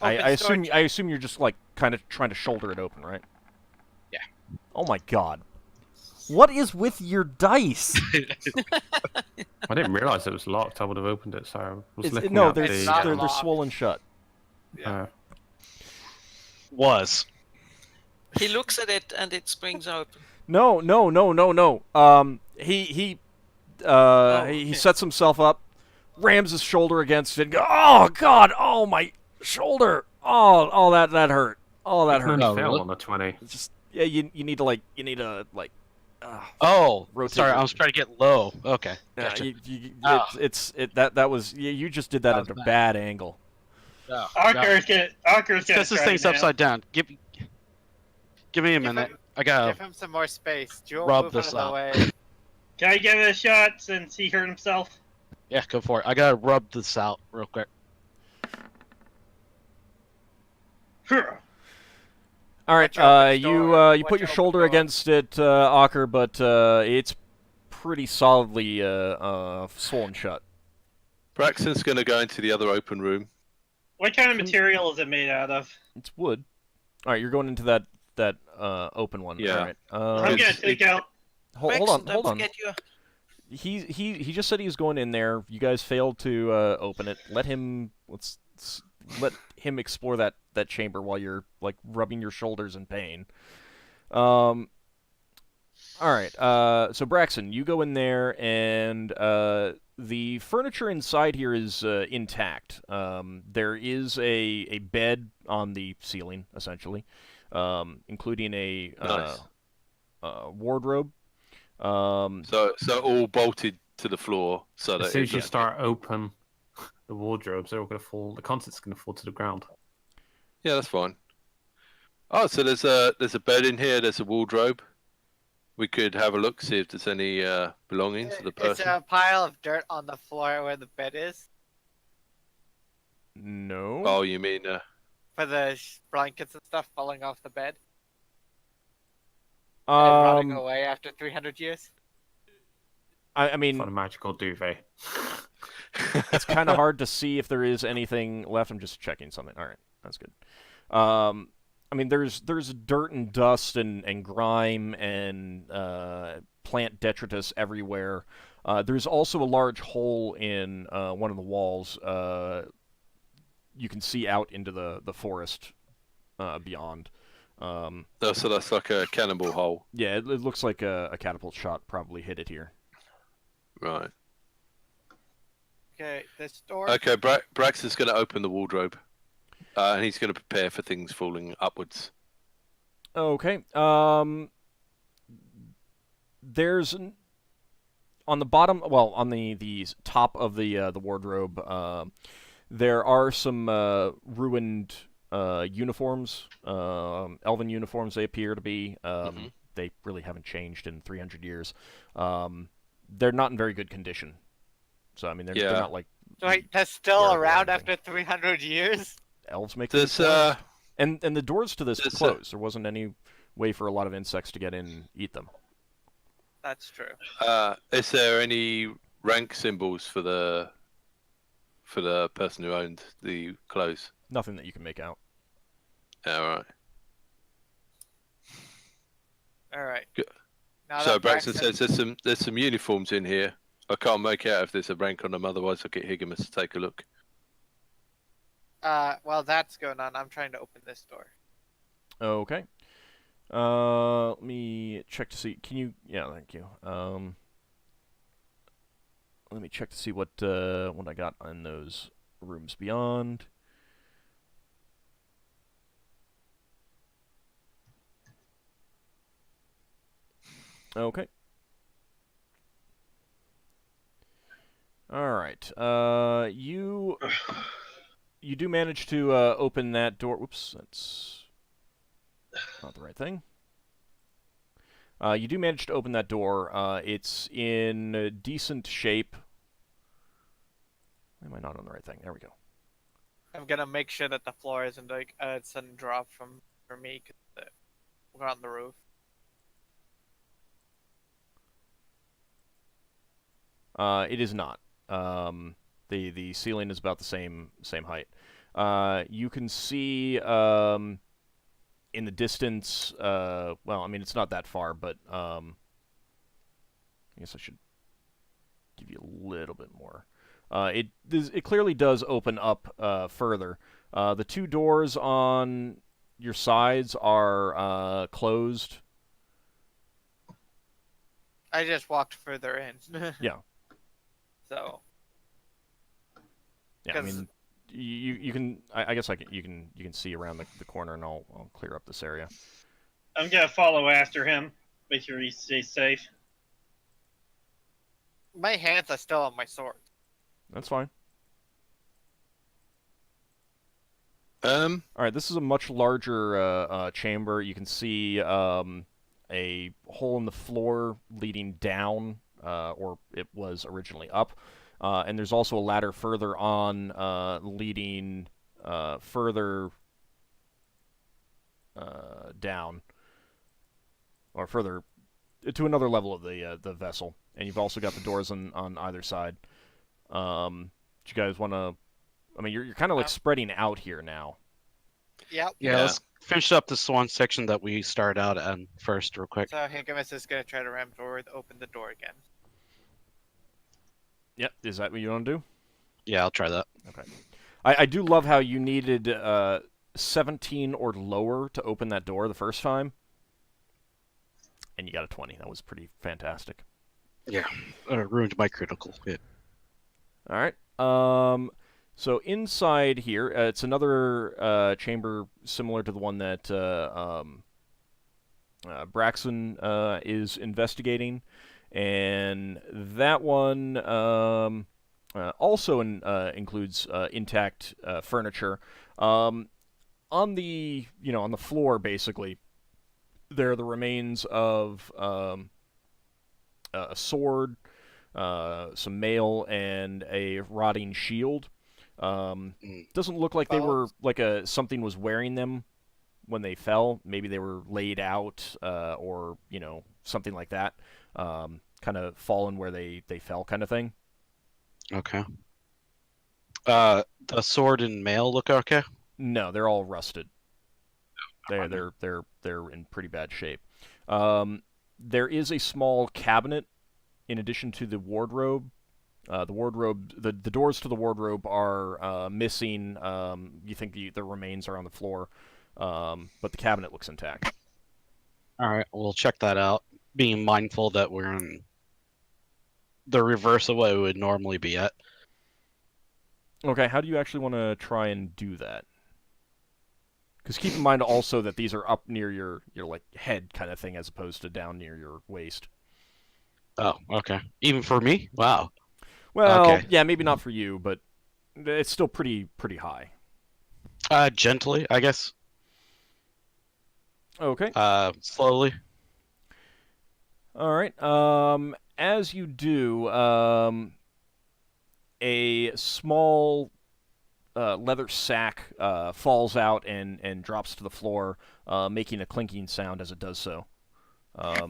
I assume you're just like kind of trying to shoulder it open, right? Yeah. Oh my god. What is with your dice? I didn't realize it was locked. I would have opened it, so I was looking no, at they're, It's the... not they're locked. swollen shut. uh, Was. He looks at it and it springs open. No. He sets himself up, rams his shoulder against it, and go, oh God, oh my shoulder, oh that hurt, oh that You can hurt. only Oh, fail really? on a 20. It's just yeah, you need to Oh, rotate sorry, your- I was trying to get low. Okay, yeah, gotcha. that was you just did that That at a was bad angle. Oh, Ockar's gonna Because this try thing's now. upside down. Give me a Give minute. him- I gotta Give him some more space. Jewel, rub move this out of up. the way. Can I give it a shot since he hurt himself? Yeah, go for it. I gotta rub this out real quick. Sure. All right, Watch your open you door. you Watch put your your open shoulder door. against it, Ockar, but it's pretty solidly swollen shut. Braxton's going to go into the other open room. What kind of material is it made out of? It's wood. All right, you're going into that open one. Yeah. All right. I'm gonna It's- take out. Hold Braxon, on, don't hold on. forget your... He just said he was going in there. You guys failed to open it. Let him let him explore that chamber while you're like rubbing your shoulders in pain. All right. So Braxon, you go in there, and the furniture inside here is intact. There is a bed on the ceiling, essentially, including a Nice. wardrobe. So all bolted to the floor so that As soon as you it- start open the wardrobes, they're all going to fall. The contents are going to fall to the ground. Yeah, that's fine. Oh, so there's a bed in here. There's a wardrobe. We could have a look, see if there's any belongings of the Is person. there a pile of dirt on the floor where the bed is? No. Oh, you mean For the blankets and stuff falling off the bed? And rotting away after 300 years? I mean, On a magical duvet. it's kind of hard to see if there is anything left. I'm just checking something. All right, that's good. I mean, there's dirt and dust and grime and plant detritus everywhere. There's also a large hole in one of the walls. You can see out into the forest beyond. oh, so that's like a cannonball hole, Yeah, it looks like a catapult shot probably hit it here. right? Okay, this door. Okay, Braxton's going to open the wardrobe, and he's going to prepare for things falling upwards. Okay. There's on the bottom, well, on the top of the wardrobe, there are some ruined uniforms, elven uniforms. They appear to be. Mhm. They really haven't changed in 300 years. They're not in very good condition. So I mean, they're Yeah. not like Wait, that's still wearable or around anything. after 300 years? elves make There's these clothes. And the doors to this were there's a- closed. There wasn't any way for a lot of insects to get in and eat them. That's true. Is there any rank symbols for the person who owned the clothes? Nothing that you can make out. All right. Alright. Good. Now So that Braxton says there's some uniforms in here. I can't make out if there's a rank on them. Otherwise, I'll get Higgimus to take a look. While that's going on, I'm trying to open this door. Okay. Let me check to see. Can you? Yeah, thank you. Let me check to see what I got in those rooms beyond. Okay. All right. You do manage to open that door. Whoops, that's not the right thing. You do manage to open that door. It's in decent shape. Am I not on the right thing? There we go. I'm gonna make sure that the floor isn't like a sudden drop for me because we're on the roof. It is not. The ceiling is about the same height. You can see in the distance. Well, I mean it's not that far, but I guess I should give you a little bit more. It clearly does open up further. The two doors on your sides are closed. I just walked further in. Yeah. So. Yeah, I 'Cause- mean, you can. I guess you can see around the corner, and I'll clear up this area. I'm gonna follow after him. Make sure he stays safe. My hands are still on my sword. That's fine. Um, All right, this is a much larger chamber. You can see a hole in the floor leading down, or it was originally up. And there's also a ladder further on leading further down, or further to another level of the vessel. And you've also got the doors on either side. Do you guys want to? I mean, you're kind of like spreading out here now. Yep. Yeah, let's finish up this one section that we started out on first, real quick. So Higgimus is gonna try to ram forward, open the door again. Yep. Is that what you want to do? Yeah, I'll try that. Okay. I do love how you needed 17 or lower to open that door the first time, and you got a 20. That was pretty fantastic. Yeah, ruined my critical hit. All right. So inside here, it's another chamber similar to the one that Braxon is investigating, and that one also includes intact furniture. On the on the floor, basically, there are the remains of a sword, some mail, and a rotting shield. Doesn't look like they were like something was wearing them when they fell. Maybe they were laid out, or something like that. Kind of fallen where they fell, kind of thing. Okay. The sword and mail look okay? No, they're all rusted. They're in pretty bad shape. There is a small cabinet in addition to the wardrobe. The doors to the wardrobe are missing. You think the remains are on the floor, but the cabinet looks intact. All right, we'll check that out. Being mindful that we're in the reverse of what we would normally be at. Okay, how do you actually want to try and do that? Because keep in mind also that these are up near your like head kind of thing, as opposed to down near your waist. Oh, okay. Even for me? Wow. Well, Okay. yeah, maybe not for you, but it's still pretty high. Gently, I guess. Okay. Slowly. All right. As you do, a small leather sack falls out and drops to the floor, making a clinking sound as it does so.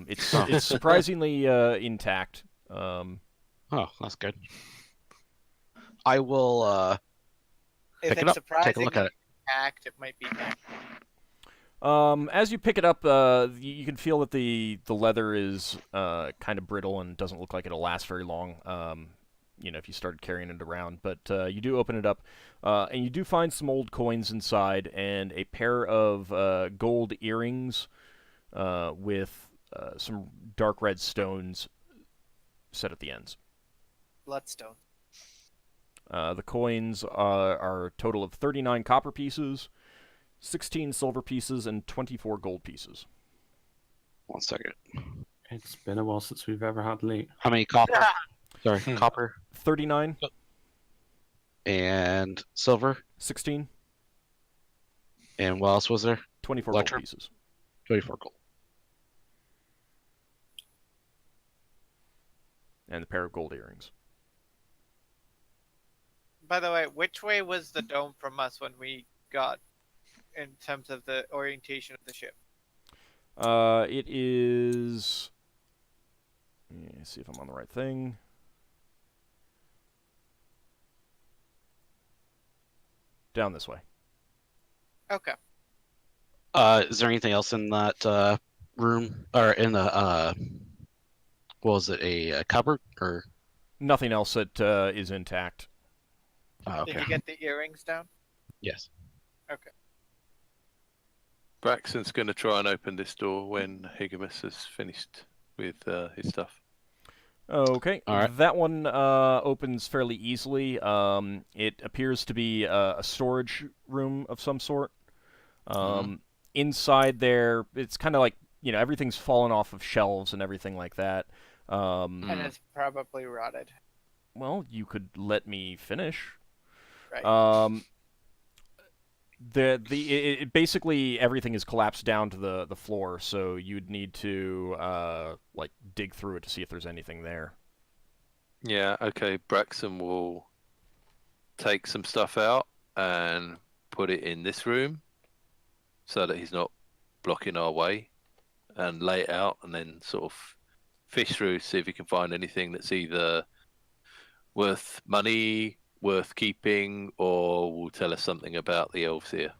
It's surprisingly intact. Oh, that's good. I will If pick it it's up, take a look at it. Packed, it might be bad. As you pick it up, you can feel that the leather is kind of brittle and doesn't look like it'll last very long. If you started carrying it around, but you do open it up, and you do find some old coins inside and a pair of gold earrings with some dark red stones set at the ends. Bloodstone. The coins are a total of 39 copper pieces, 16 silver pieces, and 24 gold pieces. 1 second. It's been a while since we've ever had loot. How many copper? Sorry, copper 39, and silver. 16, And what else was there? 24 Electrum? gold pieces. 24 gold. And a pair of gold earrings. By the way, which way was the dome from us when we got in terms of the orientation of the ship? It is... Let me see if I'm on the right thing. Down this way. Okay. Is there anything else in that room or in the what was it, a cupboard or? Nothing else that is intact. Oh, Did okay. you get the earrings down? Yes. Okay. Braxon's going to try and open this door when Higgimus has finished with his stuff. Okay, All right. that one opens fairly easily. It appears to be a storage room of some sort. Inside there, it's kind of like, everything's fallen off of shelves and everything like that. And it's probably rotted. Well, you could let me finish. Right. Basically everything is collapsed down to the floor, so you'd need to like dig through it to see if there's anything there. Yeah, okay. Braxon will take some stuff out and put it in this room so that he's not blocking our way, and lay it out, and then sort of fish through, see if he can find anything that's either worth money, worth keeping, or will tell us something about the elves here.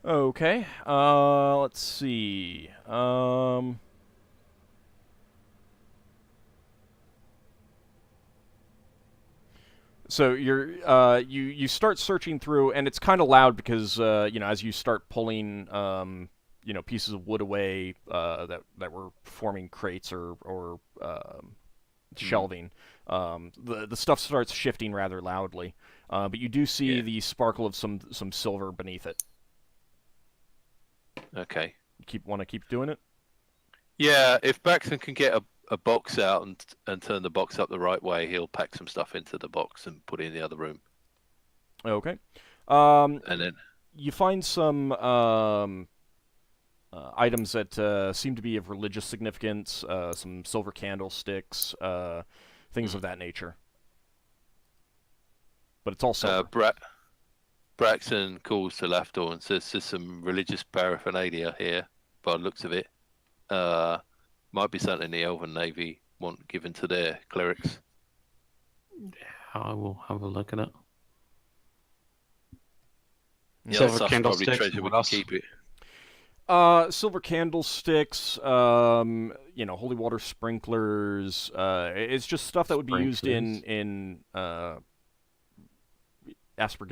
Okay, let's see. So you start searching through, and it's kind of loud because as you start pulling pieces of wood away that were forming crates or shelving, the stuff starts shifting rather loudly. But you do see the sparkle of some silver beneath it. Okay. Want to keep doing it? Yeah, if Braxton can get a box out and turn the box up the right way, he'll pack some stuff into the box and put it in the other room. Okay. And then you find some items that seem to be of religious significance, some silver candlesticks, things of that nature. But it's all silver. Braxton calls to Lafdul and says there's some religious paraphernalia here, by the looks of it. Might be something the Elven Navy want given to their clerics. I will have a look at it. Yeah, Silver that's probably candlesticks, treasure. We what can else? keep it. Silver candlesticks, holy water sprinklers. It's just stuff that would be used in aspergillus.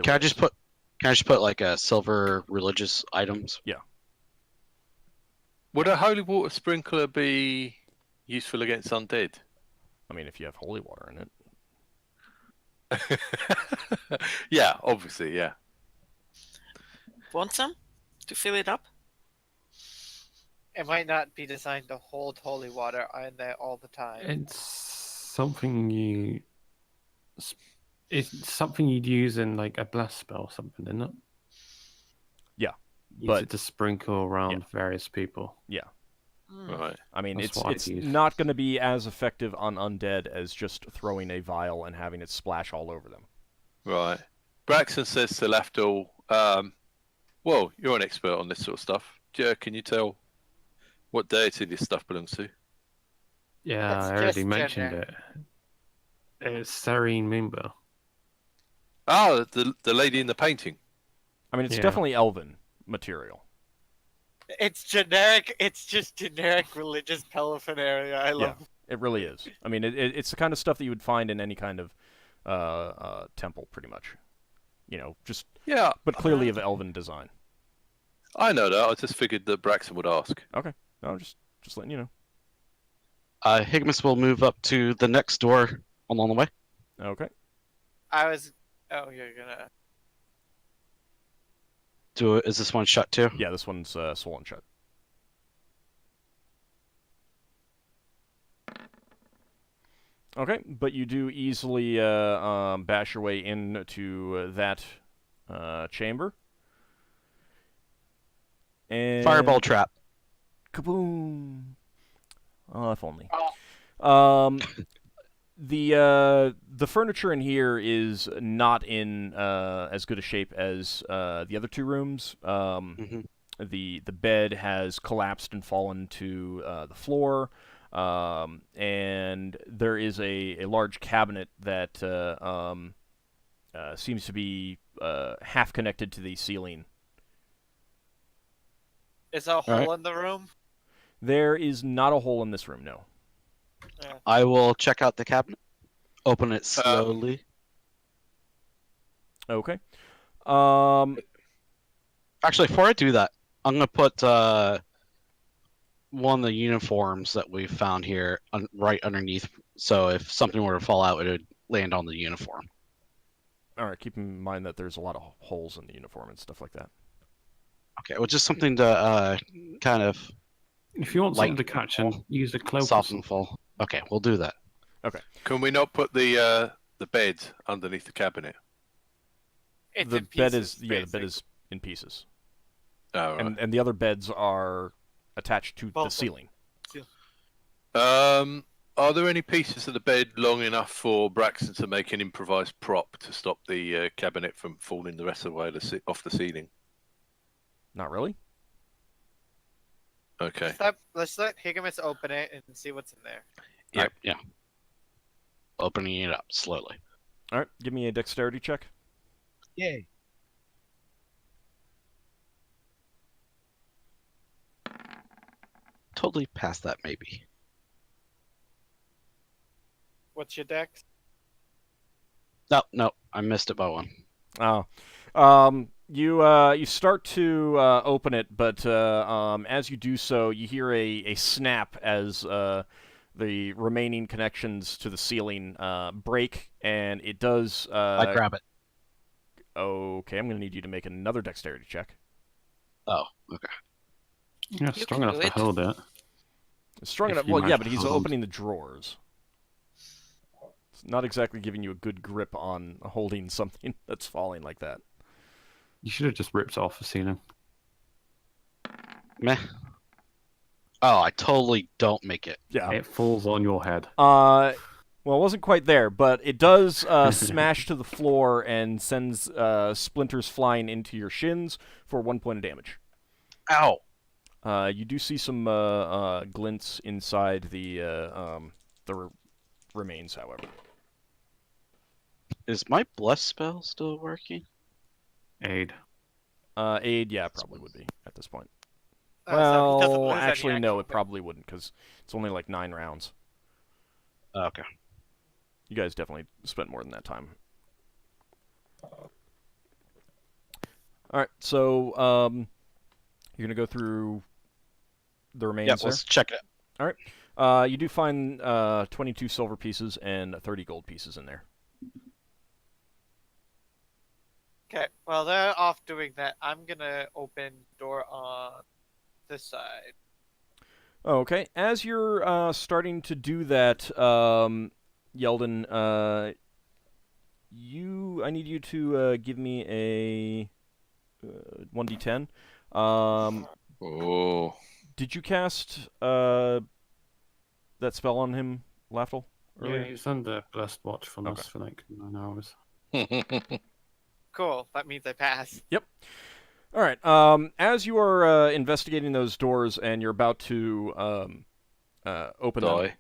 Can I just put like a silver religious items? Yeah. Would a holy water sprinkler be useful against undead? I mean, if you have holy water in it. Yeah, obviously, yeah. Want some to fill it up? It might not be designed to hold holy water in there all the time. It's something you'd use in like a blast spell or something, isn't it? Yeah, Use it to sprinkle around various people. Yeah. Right. I mean, That's it's what I'd use. not going to be as effective on undead as just throwing a vial and having it splash all over them. Right. Braxton says to Lafdul, well, you're an expert on this sort of stuff. Can you tell what deity this stuff belongs to? Yeah, It's I already just mentioned gender. it. It's Serene Moonbow. Oh, the lady in the painting. I mean, it's Yeah. definitely elven material. It's generic. It's just generic religious paraphernalia. I love. It really is. I mean, it's the kind of stuff that you would find in any kind of temple, pretty much. Just Yeah, but clearly of elven design. I know that. I just figured that Braxton would ask. Okay. No, just letting you know. Higgimus will move up to the next door along the way. Okay. I was. Oh, you're gonna. Is this one shut too? Yeah, this one's swollen shut. Okay, but you do easily bash your way into that chamber. And Fireball trap. Kaboom! Oh, if only. Oh. The furniture in here is not in as good a shape as the other two rooms. The bed has collapsed and fallen to the floor, and there is a large cabinet that seems to be half connected to the ceiling. Is there a hole in the room? There is not a hole in this room, no. I will check out the cabinet. Open it slowly. Okay. Actually, before I do that, I'm gonna put one of the uniforms that we found here right underneath. So if something were to fall out, it would land on the uniform. All right, keep in mind that there's a lot of holes in the uniform and stuff like that. Okay, well, just something to kind of If you want Like- something to catch and use the cloak. or soften something. fall. Okay, we'll do that. Can we not put the bed underneath the cabinet? It's The in bed pieces, is the bed basically. is in pieces, Oh, right. and the other beds are attached to Both the of them. ceiling. Are there any pieces of the bed long enough for Braxon to make an improvised prop to stop the cabinet from falling the rest of the way off the ceiling? Not really. Okay. Let's let Higgimus open it and see what's in there. Yep. Right, yeah. Opening it up slowly. All right, give me a dexterity check. Yay. Totally past that, maybe. What's your dex? No, I missed it by one. Oh, you start to open it, but as you do so, you hear a snap as the remaining connections to the ceiling break, and it does. I grab it. Okay, I'm going to need you to make another dexterity check. Oh, okay. Yeah, You strong can enough do to it. hold it. Strong If enough. you Well, yeah, manage but to he's hold on. opening the drawers. It's not exactly giving you a good grip on holding something that's falling like that. You should have just ripped it off the ceiling. Meh. Oh, I totally don't make it. Yeah. It falls on your head. Well, it wasn't quite there, but it does smash to the floor and sends splinters flying into your shins for 1 point of damage. Ow! You do see some glints inside the remains, however. Is my bless spell still working? Aid. Aid, yeah, probably would be at this point. So he doesn't Well, lose any actually, no, action, it probably wouldn't, because it's only like 9 rounds. Okay. You guys definitely spent more than that time. Alright, so you're going to go through the remains Yep, there? let's check it. You do find 22 silver pieces and 30 gold pieces in there. Okay, well they're off doing that. I'm gonna open door on this side. Okay, as you're starting to do that, Yeldan, I need you to give me a 1d10. Oh. Did you cast that spell on him, Lafdul? Yeah, earlier? he's under blessed watch from Okay. us for like 9 hours. Cool, that means I pass. All right. As you are investigating those doors and you're about to open them,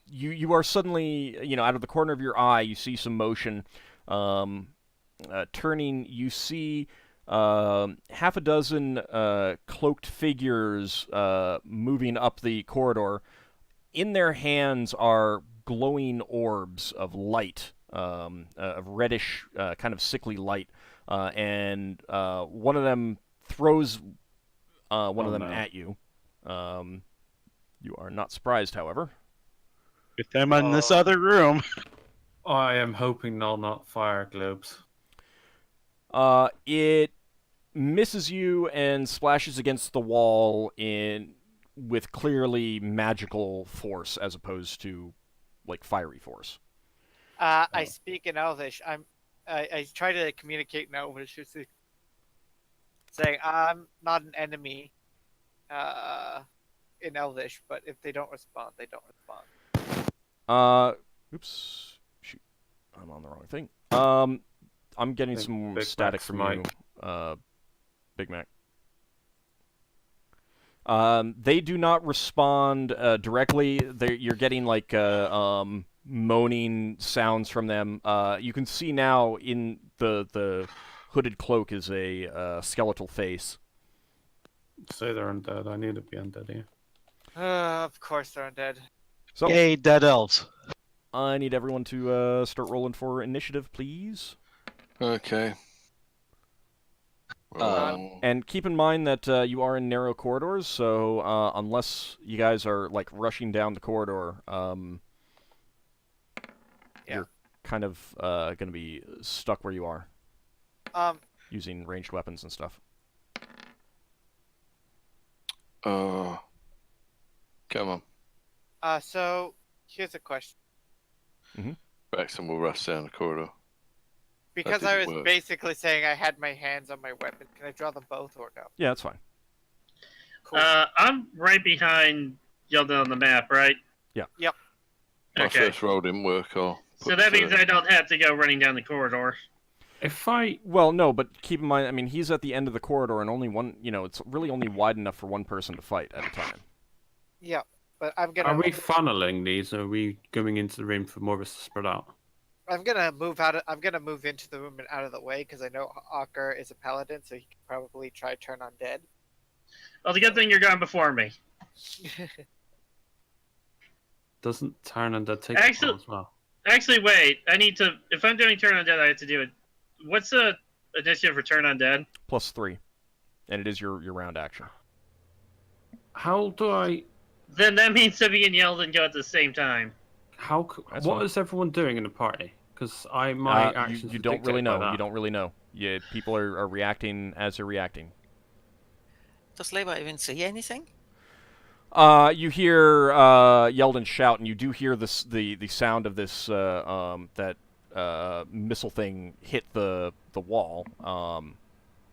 you are suddenly, out of the corner of your eye, you see some motion. Turning, you see half a dozen cloaked figures moving up the corridor. In their hands are glowing orbs of light, of reddish, kind of sickly light. And one of them throws one of them at you. You are not surprised, however. Get them in this other room. I am hoping they'll not fire globes. It misses you and splashes against the wall with clearly magical force as opposed to like fiery force. I speak in Elvish. I try to communicate in Elvish, saying I'm not an enemy in Elvish, but if they don't respond, they don't respond. Oops. Shoot. I'm on the wrong thing. I'm getting Think some Big static Mac from might- you, Big Mac. They do not respond directly. You're getting like moaning sounds from them. You can see now in the hooded cloak is a skeletal face. Say they're undead. I need to be undead here. Of course they're undead. So Yay, dead elves. I need everyone to start rolling for initiative, please. Okay. And keep in mind that you are in narrow corridors, so unless you guys are like rushing down the corridor, you're kind of going to be stuck where you are, using ranged weapons and stuff. Come on. So here's a question. Braxon will rush down the corridor. Because I was work. basically saying I had my hands on my weapon, can I draw them both or no? Yeah, that's fine. Cool. I'm right behind Yeldan on the map, right? Yeah. Yep. My Okay. first roll didn't work. So that means I don't have to go running down the corridor. Well, no, but keep in mind, I mean, he's at the end of the corridor, and only one, it's really only wide enough for one person to fight at a time. Yeah, but I'm gonna. Are we funneling these, or are we going into the room for more of us to spread out? I'm gonna move out. I'm gonna move into the room and out of the way because I know Ockar is a paladin, so he can probably try turn undead. Well, the good thing you're going before me. Doesn't turn undead take Actually- as well? Actually, wait. I need to. If I'm doing turn undead, I have to do it. What's the initiative for turn undead? +3. And it is your round action. How do I? Then that means Sibby and Yeldan go at the same time. That's What fine. is everyone doing in the party? Because my actions. You are don't really dictated by know. that. You don't really know. Yeah, people are reacting as they're reacting. Does Leva even see anything? You hear Yeldan shout, and you do hear the sound of this that missile thing hit the wall.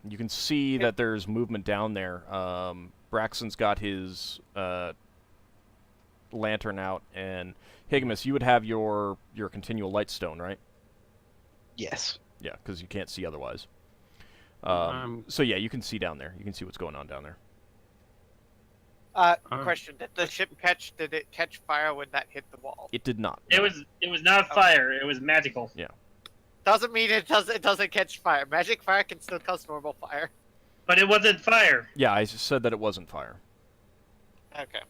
You can see that there's movement down there. Braxon's got his lantern out, and Higgimus, you would have your continual light stone, right? Yes. Yeah, because you can't see otherwise. Um, So yeah, you can see down there. You can see what's going on down there. Question: Did the ship catch? Did it catch fire when that hit the wall? It did not. It no. was not fire. It was magical. Doesn't mean it doesn't catch fire. Magic fire can still cause normal fire. But it wasn't fire. Yeah, I just said that it wasn't fire. Okay.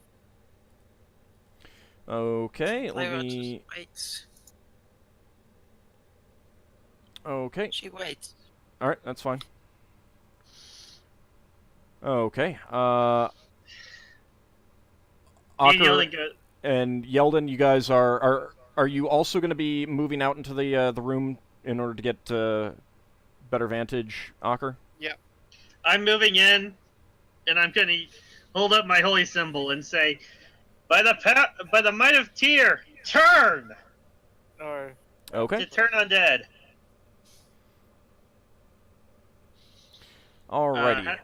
Okay, let Leva me. just waits. Okay, She waits. all right, that's fine. Okay, Me and Ockar Yeldan go. and Yeldan, you guys are you also going to be moving out into the room in order to get better vantage, Ockar? I'm moving in, and I'm going to hold up my holy symbol and say, by the might of Tyr, turn! Or Okay. To turn undead. Alrighty.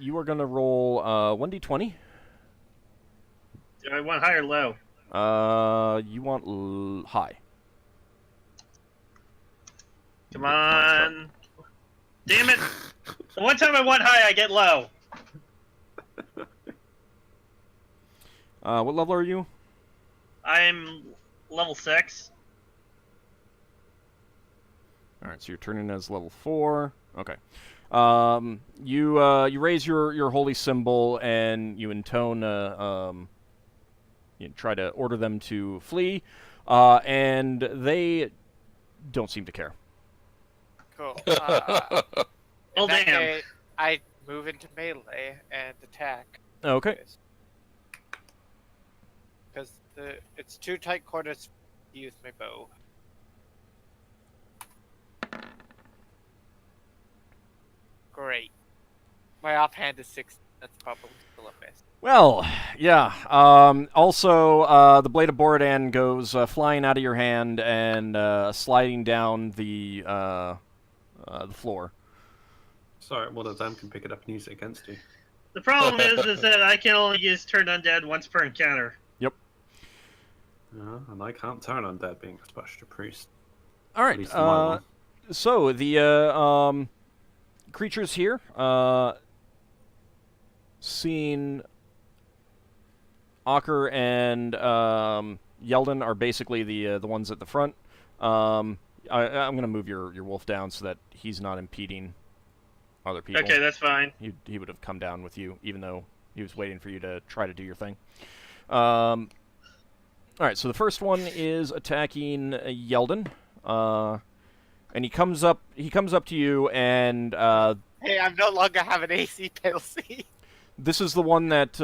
You are going to roll 1d20. Do I want high or low? You want high. Come on. Damn it! The one time I want high, I get low. What level are you? I'm level 6. Alright, so you're turning as level 4. Okay. You raise your holy symbol and you intone you try to order them to flee, and they don't seem to care. cool. Oh, In that damn. case, I move into melee and attack. Okay. Because it's too tight quarters to use my bow. Great. My offhand is 6. That's probably still a miss. Well, yeah. Also, the blade of Borodan goes flying out of your hand and sliding down the floor. Sorry, one of them can pick it up and use it against you. The problem is that I can only use turn undead once per encounter. And I can't turn undead being a special priest. All At right. least in my one. So the creatures here, seeing Ockar and Yeldan are basically the ones at the front. I'm going to move your wolf down so that he's not impeding other people. Okay, that's fine. He would have come down with you, even though he was waiting for you to try to do your thing. All right, so the first one is attacking Yeldan, and he comes up to you, and Hey, I'm no longer have an AC penalty. This is the one that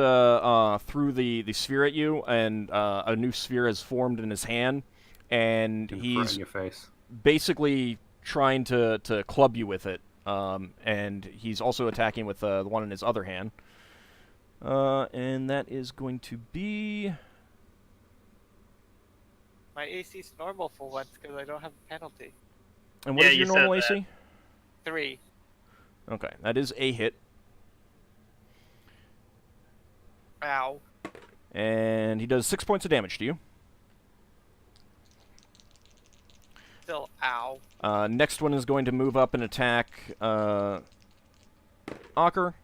threw the sphere at you, and a new sphere has formed in his hand, and Throw it he's in your face. basically trying to club you with it. And he's also attacking with the one in his other hand. And that is going to be... My AC's normal for once because I don't have a penalty. And what Yeah, is your you said normal that. AC? 3. Okay, that is a hit. Ow. And he does 6 points of damage to you. Still ow. Next one is going to move up and attack Ockar.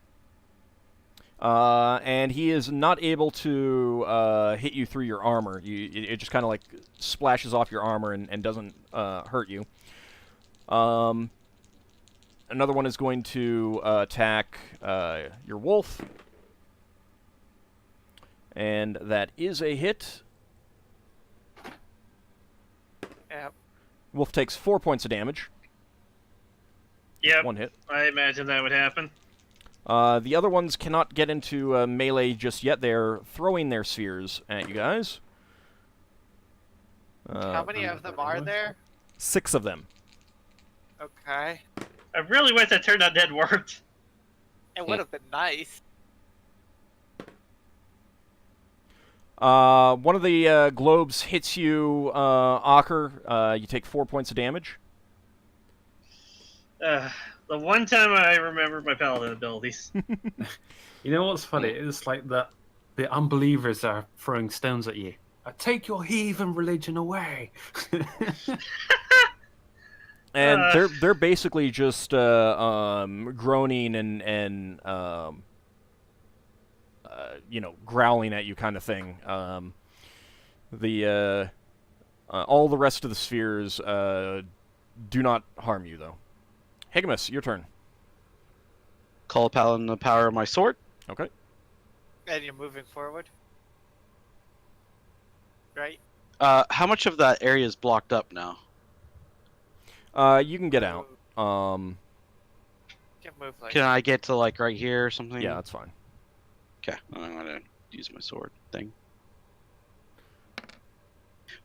And he is not able to hit you through your armor. It just kind of like splashes off your armor and doesn't hurt you. Another one is going to attack your wolf. And that is a hit. Yep. Wolf takes 4 points of damage. Yep. 1 hit. I imagine that would happen. The other ones cannot get into melee just yet. They're throwing their spheres at you guys. How many of them are there? 6 of them. Okay. I really wish that turned out dead worked. It would have been nice. One of the globes hits you, Ockar. You take 4 points of damage. The one time I remember my paladin abilities. You know what's funny? It's like the unbelievers are throwing stones at you. Take your heathen religion away. And they're basically just groaning and you know, growling at you, kind of thing. All the rest of the spheres do not harm you, though. Higgimus, your turn. Call upon the power of my sword. Okay. And you're moving forward. Right? How much of that area is blocked up now? You can get out. Can move like Can I get to like right here or something? Yeah, that's fine. Okay, I'm gonna use my sword thing.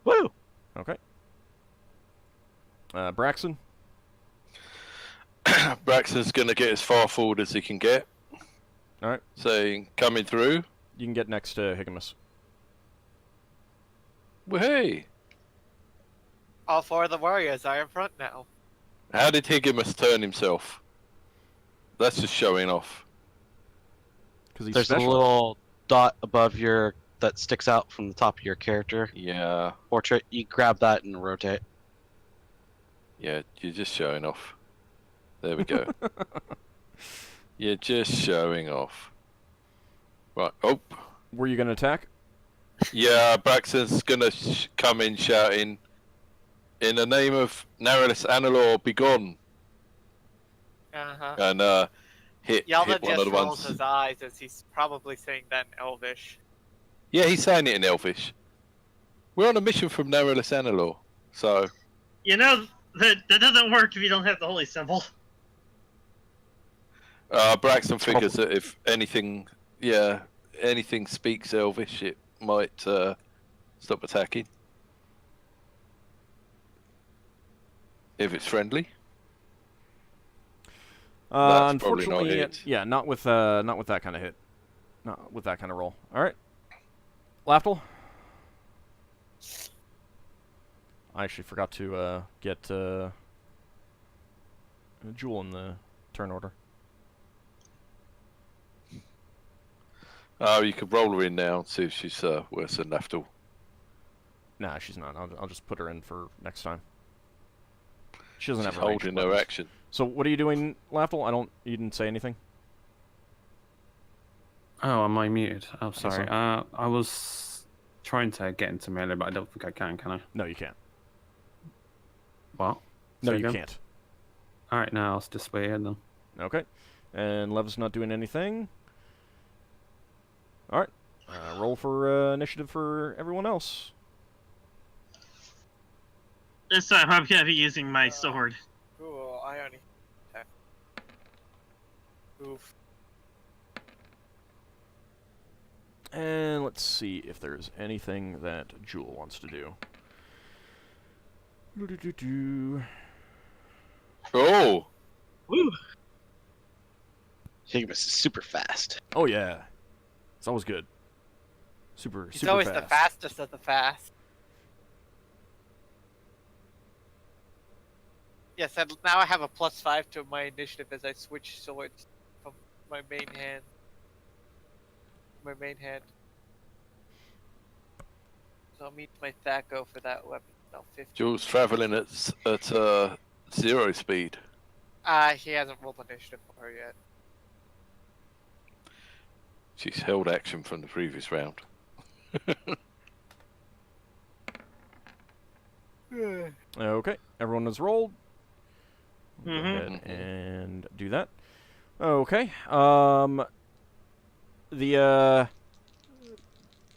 Woo! Okay. Braxon. Braxon's going to get as far forward as he can get. All right. Saying, coming through. You can get next to Higgimus. Well, hey, all 4 of the warriors are in front now. how did Higgimus turn himself? That's just showing off. Because he's There's special. a little dot above your that sticks out from the top of your character Yeah, portrait. You grab that and rotate. yeah, you're just showing off. There we go. You're just showing off. Right, oh. Were you going to attack? Yeah, Braxton's gonna come in shouting, "In the name of Narrowless Analor, be gone!" Uh-huh. And hit Yeldan one of just the rolls ones. his eyes as he's probably saying that in Elvish. Yeah, he's saying it in Elvish. We're on a mission from Narrowless Analor, so You know, that doesn't work if you don't have the holy symbol. Braxton figures that if anything, anything speaks Elvish, it might stop attacking. If it's friendly. That's probably not Unfortunately, it. yeah, not with that kind of hit. Not with that kind of roll. All right. Lafdul. I actually forgot to get a Jewel in the turn order. Oh, you could roll her in now and see if she's worse than Lafdul. Nah, she's not. I'll just put her in for next time. She doesn't She's have a ranged holding no weapons. action. So what are you doing, Lafdul? You didn't say anything. Oh, am I muted? Oh, think so. sorry. I was trying to get into melee, but I don't think I can I? No, you can't. What? No, Say you again? can't. Alright, now I'll just wait here then. Okay. And Lev's not doing anything. All right. Roll for initiative for everyone else. This time I'm gonna be using my sword. Cool, I only... Oof. And let's see if there's anything that Jewel wants to do. Do-do-do-do. Oh, Woo. Higgimus is super fast. Oh yeah, it's always good. Super, He's super always fast. the fastest of the fast. Yes, and now I have a +5 to my initiative as I switch swords from my main hand. So I'll meet my Thaco for that weapon. No, 50. Jules traveling at 0 speed. He hasn't rolled initiative for her yet. She's held action from the previous round. Okay, everyone has rolled. Go Mhm. ahead and do that. Okay.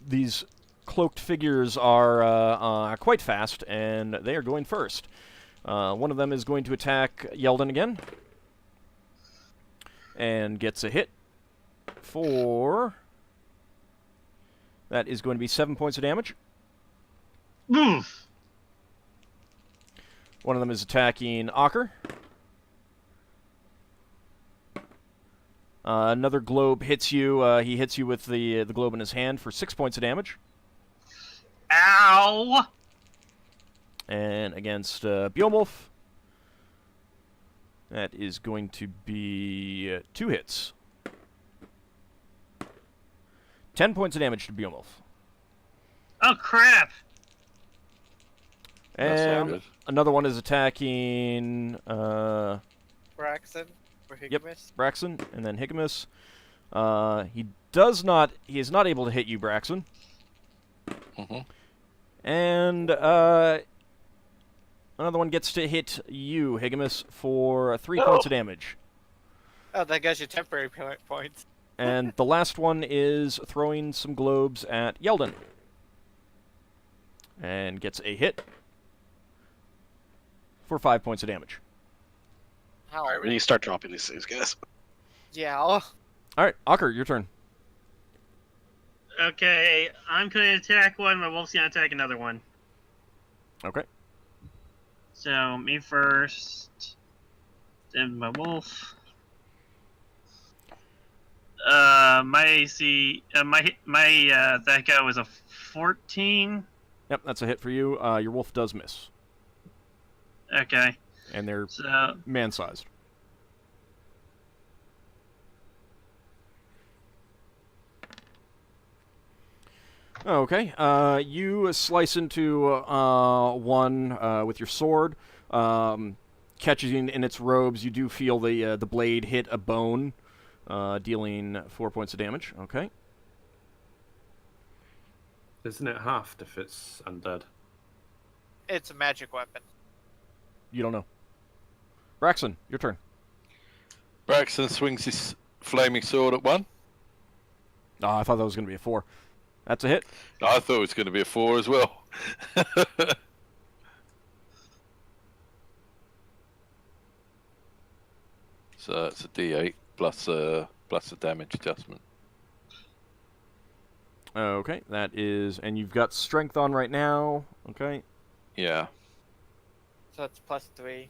These cloaked figures are quite fast, and they are going first. One of them is going to attack Yeldan again, and gets a hit for. That is going to be 7 points of damage. Oof. One of them is attacking Ockar. Another globe hits you. He hits you with the globe in his hand for 6 points of damage. Ow! And against Beowulf, that is going to be 2 hits. 10 points of damage to Beowulf. Oh crap! That's not And good. another one is attacking Braxon or Higgimus. Yep. Braxon, and then Higgimus. He is not able to hit you, Braxon. Mhm. And another one gets to hit you, Higgimus, for 3 points of damage. Oh, that gives you temporary points. And the last one is throwing some globes at Yeldan. And gets a hit for 5 points of damage. How? Alright, we need to start dropping these things, guys. Yeah. Alright, Ockar, your turn. Okay, I'm gonna attack one, my wolf's gonna attack another one. Okay. So, me first, then my wolf. My AC, that guy was a 14. Yep, that's a hit for you. Your wolf does miss. Okay, And they're so, man-sized. Okay, you slice into one with your sword, catches in its robes. You do feel the blade hit a bone, dealing 4 points of damage. Okay. Isn't it halved if it's undead? It's a magic weapon. You don't know. Braxon, your turn. Braxton swings his flaming sword at one. Oh, I thought that was going to be a 4. That's a hit. I thought it was going to be a 4 as well. So it's a D8 plus a damage adjustment. Okay, that is... And you've got strength on right now. Okay. Yeah. So it's +3.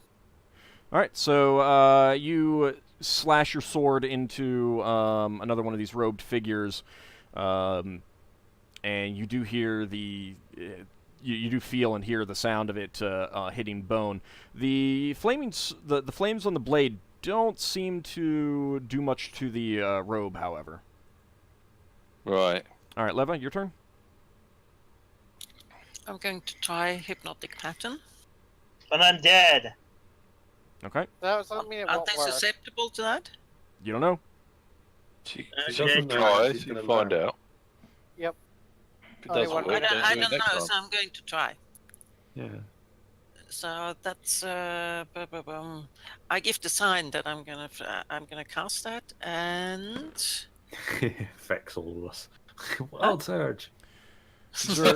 Alright, so you slash your sword into another one of these robed figures, and you do hear you do feel and hear the sound of it hitting bone. The flames on the blade don't seem to do much to the robe, however. Right. Alright, Leva, your turn. I'm going to try hypnotic pattern. an undead. Okay. That was on me. It Are won't they work. susceptible to that? You don't know. She Okay. tries, He's you gonna find learn. out. Yep. If it Only doesn't one work, way to then I do it don't next know, time. so I'm going to try. Yeah. So that's I give the sign that I'm gonna cast that, and Affects all of us. Wild surge. Sure.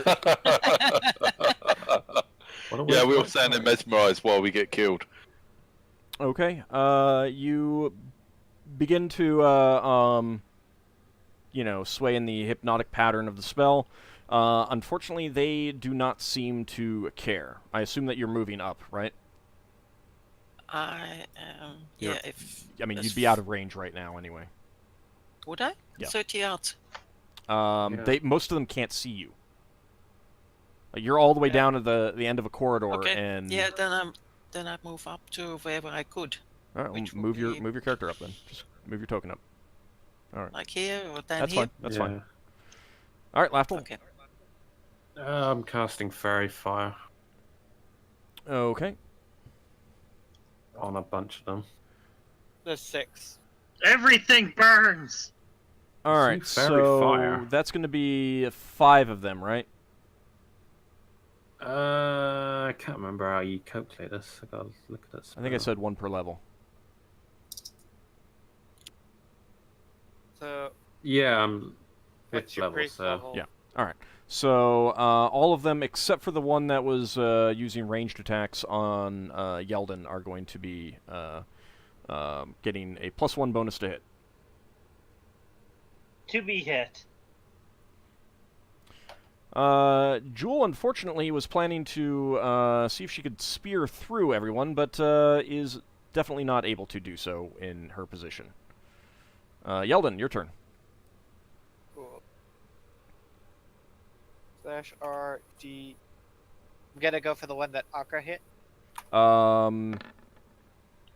What a Yeah, weird we all wild stand there surge. mesmerised while we get killed. Okay. You begin to, sway in the hypnotic pattern of the spell. Unfortunately, they do not seem to care. I assume that you're moving up, right? I am. You're- Yeah. If I mean, as you'd be out of range right now anyway. would I? Yeah. 30 yards. They most of them can't see you. Like, you're all the way down at the end of a corridor, Okay. and Yeah. Then I move up to wherever I could, all right, well, which would move your be- character up then. Just move your token up. All right, like here or down that's here. fine. That's fine. All right, Lafdul. Okay. I'm casting Fairy Fire Okay. on a bunch of them. There's 6. Everything burns. All right, See, fairy so fire. that's going to be 5 of them, right? I can't remember how you calculate this. I gotta look at this. I think I said 1 per level. So Yeah, I'm what's 5th your level, priest so level? Yeah. All right. So all of them except for the one that was using ranged attacks on Yeldan are going to be getting a +1 bonus to hit. To be hit. Jewel, unfortunately, was planning to see if she could spear through everyone, but is definitely not able to do so in her position. Yeldan, your turn. Cool. /RD. I'm gonna go for the one that Ockar hit.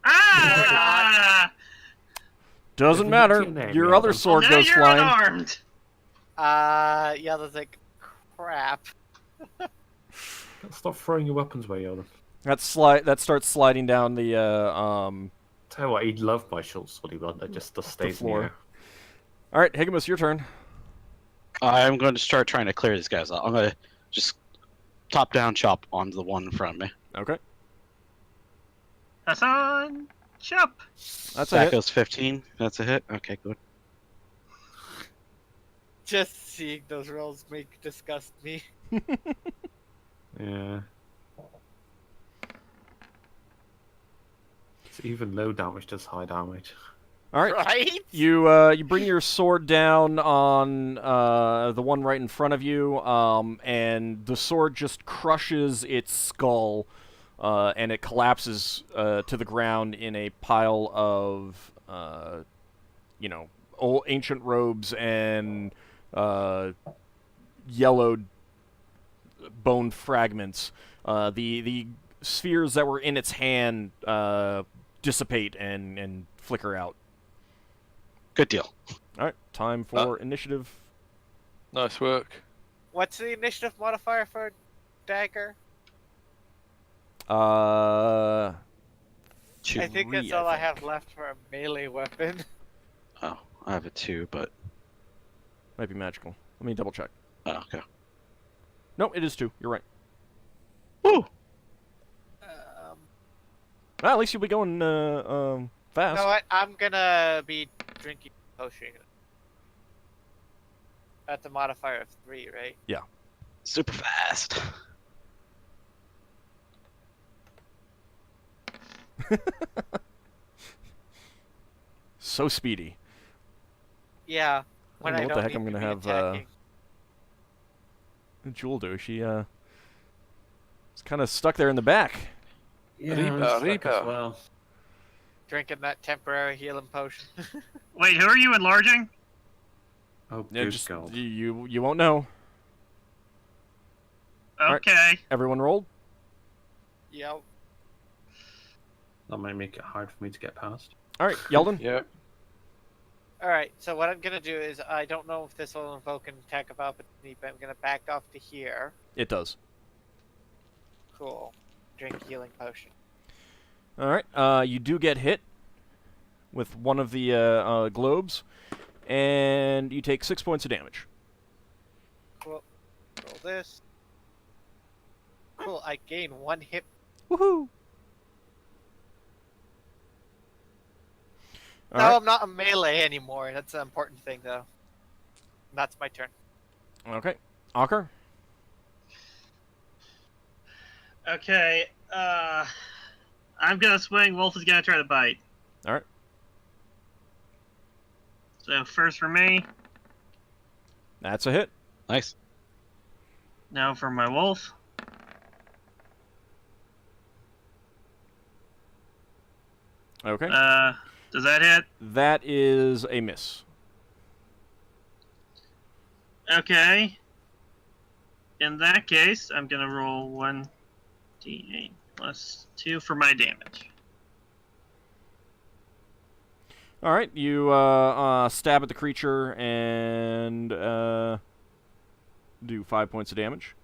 Ah! Doesn't What's matter. your name, Your other Yeldan? sword Now goes you're flying. unarmed. Yeah, that's like crap. stop throwing your weapons away, Yeldan. That starts sliding down the Tell you what, he'd love my short sword. He would. That just stays floor. near. All right, Higgimus, your turn. I'm going to start trying to clear these guys out. I'm going to just top-down chop on the one in front of me. Okay, Hassan, chop. that's a That hit. goes 15. That's a hit. Okay, good. Just seeing those rolls disgust me. Yeah. It's even low damage does high damage. All right. Right? You bring your sword down on the one right in front of you, and the sword just crushes its skull, and it collapses to the ground in a pile of, old ancient robes and yellowed bone fragments. The spheres that were in its hand dissipate and flicker out. Good deal. All right, time for initiative. Nice work. What's the initiative modifier for dagger? Uh, I think that's all I have left for a melee weapon. Oh, I have a 2, but... Might be magical. Let me double check. Oh, okay. No, it is 2. You're right. Woo! Well, at least you'll be going fast. You know what? I'm gonna be drinking potion. That's a modifier of 3, right? Super fast. So speedy. Yeah. I When don't know what the heck need I'm to gonna be have attacking. Jewel do. She is kind of stuck there in the back. Yeah, Reba, I'm stuck as Reba. well. Drinking that temporary healing potion. Wait, who are you enlarging? Oh, Yeah, Goose just Gold. you won't know. right. Okay. Everyone rolled. Yep. That might make it hard for me to get past. All right, Yeldan. Yep. Alright, so what I'm gonna do is, I don't know if this will invoke an attack of opportunity, but I'm gonna back off to here. It does. Cool. Drink healing potion. All right. You do get hit with one of the globes, and you take 6 points of damage. Cool. Roll this. Cool, I gain 1 hit. Woohoo! All Now right. I'm not a melee anymore. That's an important thing, though. That's my turn. Okay. Ockar. Okay. I'm gonna swing. Wolf is gonna try to bite. All right. So first for me. That's a hit. Nice. Now for my wolf. Okay. Does that hit? That is a miss. Okay. In that case, I'm gonna roll 1d8 plus 2 for my damage. All right, you stab at the creature and do 5 points of damage.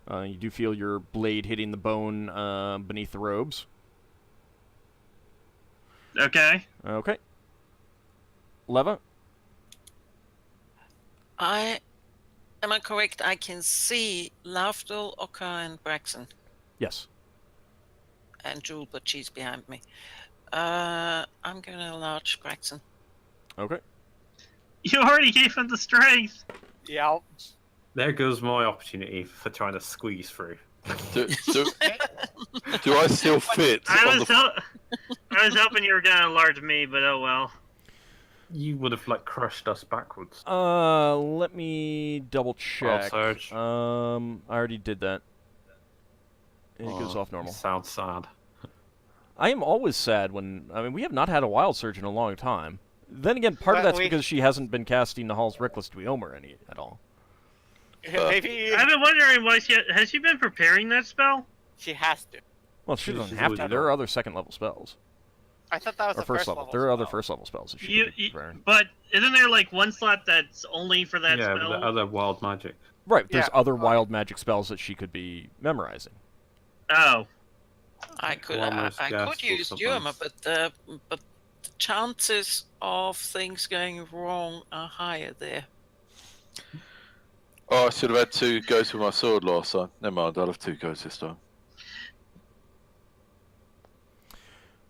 You do feel your blade hitting the bone beneath the robes. Okay. Okay. Leva? Am I correct? I can see Lafdul, Ockar, and Braxon. Yes. And Jewel, but she's behind me. I'm gonna large Braxon. Okay. You already gave him the strength. Yeah. There goes my opportunity for trying to squeeze through. Do I still fit? I was hoping you were gonna enlarge me, but oh well. You would have like crushed us backwards. Let me double check. Surge. I already did that. It goes off normal. Sounds sad. I am always sad when... I mean, we have not had a wild surge in a long time. Then again, part of But that's because she hasn't been casting the Hall's Reckless Dweomer at all. Maybe I've been wondering why has she been preparing that spell? she has to. Well, she doesn't She's have always to. done There it. are other second-level spells. I thought that was Or the first level. There are other first-level spells that she could be preparing. But isn't there like one slot that's only for that Yeah, spell? but the other wild magic. Right, there's Yeah. other wild magic spells that she could be memorizing. Oh. I could Almost I gas could or use something. Dweomer, but the chances of things going wrong are higher there. Oh, I should have had 2 goes with my sword last time. Never mind, I'll have 2 goes this time.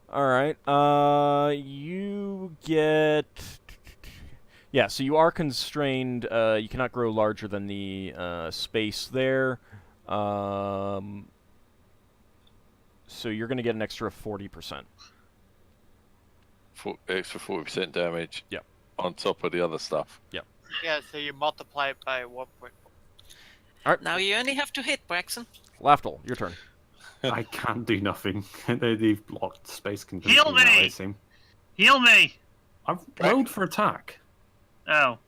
Alright, you get... Yeah, so you are constrained. You cannot grow larger than the space there. So you're going to get an extra 40%. Extra 40% damage. Yep. On top of the other stuff. Yeah, so you multiply it by 1.4. Now you only have to hit Braxon. Lafdul, your turn. I can't do nothing. They've blocked space completely. Heal now, me! I seem. Heal me! I've rolled for attack. Oh.